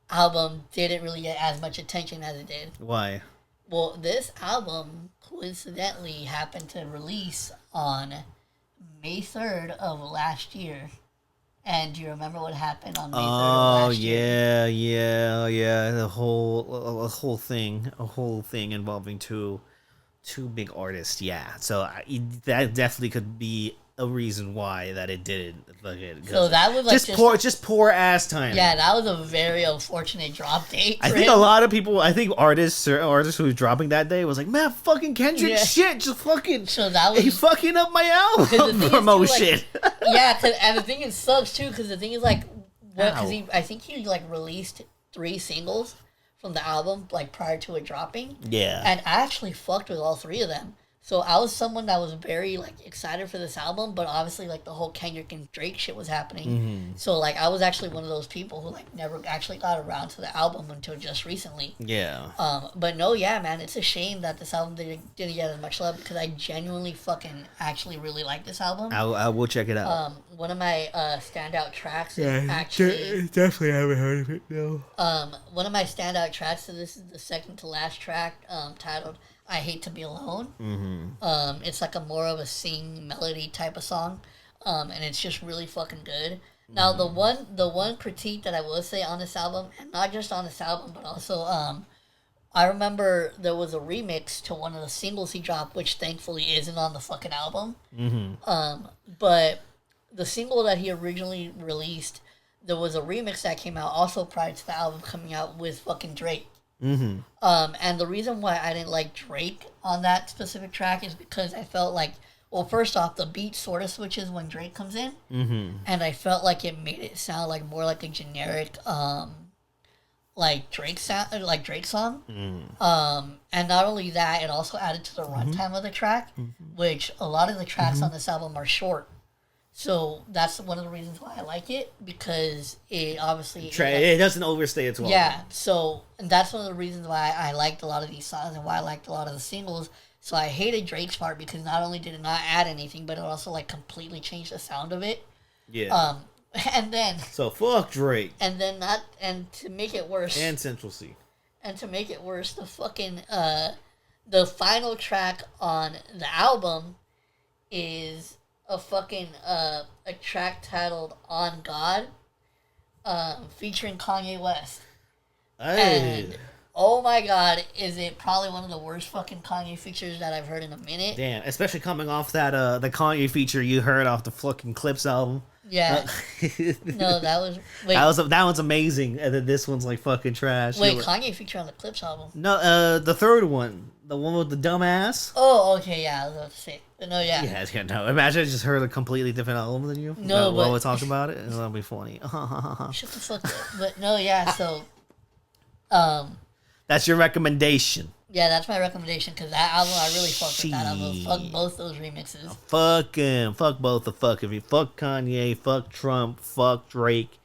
album didn't really get as much attention as it did? Why? Well, this album coincidentally happened to release on May 3rd of last year. And do you remember what happened on May 3rd of last year? Yeah. The whole thing involving two big artists. Yeah, so that definitely could be a reason why that it didn't. So that was like just poor ass time. Yeah, that was a very unfortunate drop date. I think a lot of people, artists who were dropping that day was like, man, fucking Kendrick shit, just fucking. So that was he fucking up my album promotion. Yeah, and the thing is sucks too, because the thing is like, because I think he like released 3 singles from the album like prior to it dropping. Yeah, and I actually fucked with all 3 of them. So I was someone that was very like excited for this album, but obviously like the whole Kendrick and Drake shit was happening. Mm-hmm. So like I was actually one of those people who like never actually got around to the album until just recently. Yeah. But no, yeah, man, it's a shame that this album didn't get as much love because I genuinely fucking actually really like this album. I will check it out. One of my standout tracks is actually definitely haven't heard of it though. One of my standout tracks. So this is the second to last track, titled I Hate to Be Alone. Mm-hmm. It's like a more of a sing melody type of song, and it's just really fucking good. Now the one critique that I will say on this album, and not just on this album, but also I remember there was a remix to one of the singles he dropped, which thankfully isn't on the fucking album. Mm-hmm. But the single that he originally released, there was a remix that came out also prior to the album coming out with fucking Drake. Mm-hmm. And the reason why I didn't like Drake on that specific track is because I felt like, well, first off, the beat sort of switches when Drake comes in, and I felt like it made it sound like more like a generic, like Drake song. And not only that, it also added to the runtime of the track, which a lot of the tracks on this album are short. So that's one of the reasons why I like it, because it obviously... it doesn't overstay its welcome. Yeah, so and that's one of the reasons why I liked a lot of these songs and why I liked a lot of the singles. So I hated Drake's part because not only did it not add anything, but it also like completely changed the sound of it. Yeah. And then... So fuck Drake. And then and to make it worse... And Central C. And to make it worse, the fucking... the final track on the album is... a fucking a track titled On God, featuring Kanye West. And oh my god, is it probably one of the worst fucking Kanye features that I've heard in a minute. Damn, especially coming off that the Kanye feature you heard off the fucking Clips album. Yeah. No, that was... Wait. That one's amazing, and then this one's like fucking trash. Wait, Kanye feature on the Clips album? No, the third one. The one with the dumbass? Oh, okay, yeah, I was about to say. No, yeah. Yeah, no. Imagine I just heard a completely different album than you. No, while we talk about it, and that'll be funny. Shut the fuck up. But no, yeah, so... That's your recommendation. Yeah, that's my recommendation, because that album, I really fucked with that album. Fuck both those remixes. Fuck him. Fuck both the fuck of you. Fuck Kanye, fuck Trump, fuck Drake.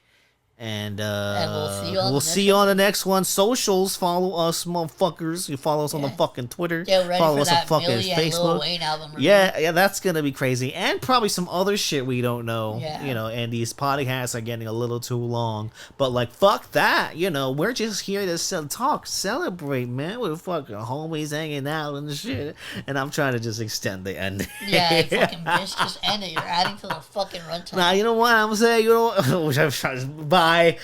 And we'll see you on the next one. Socials, follow us, motherfuckers. You follow us on the fucking Twitter. Get ready follow for us that on fucking Facebook. Lil Wayne album review. Yeah, that's gonna be crazy, and probably some other shit we don't know. Yeah. And these podcasts are getting a little too long. But like, fuck that. We're just here to talk, celebrate, man. We're fucking homies hanging out and shit. And I'm trying to just extend the end. Yeah, fucking bitch, just end it. You're adding to the fucking runtime. Nah, you know what I'm saying? Bye. Bye.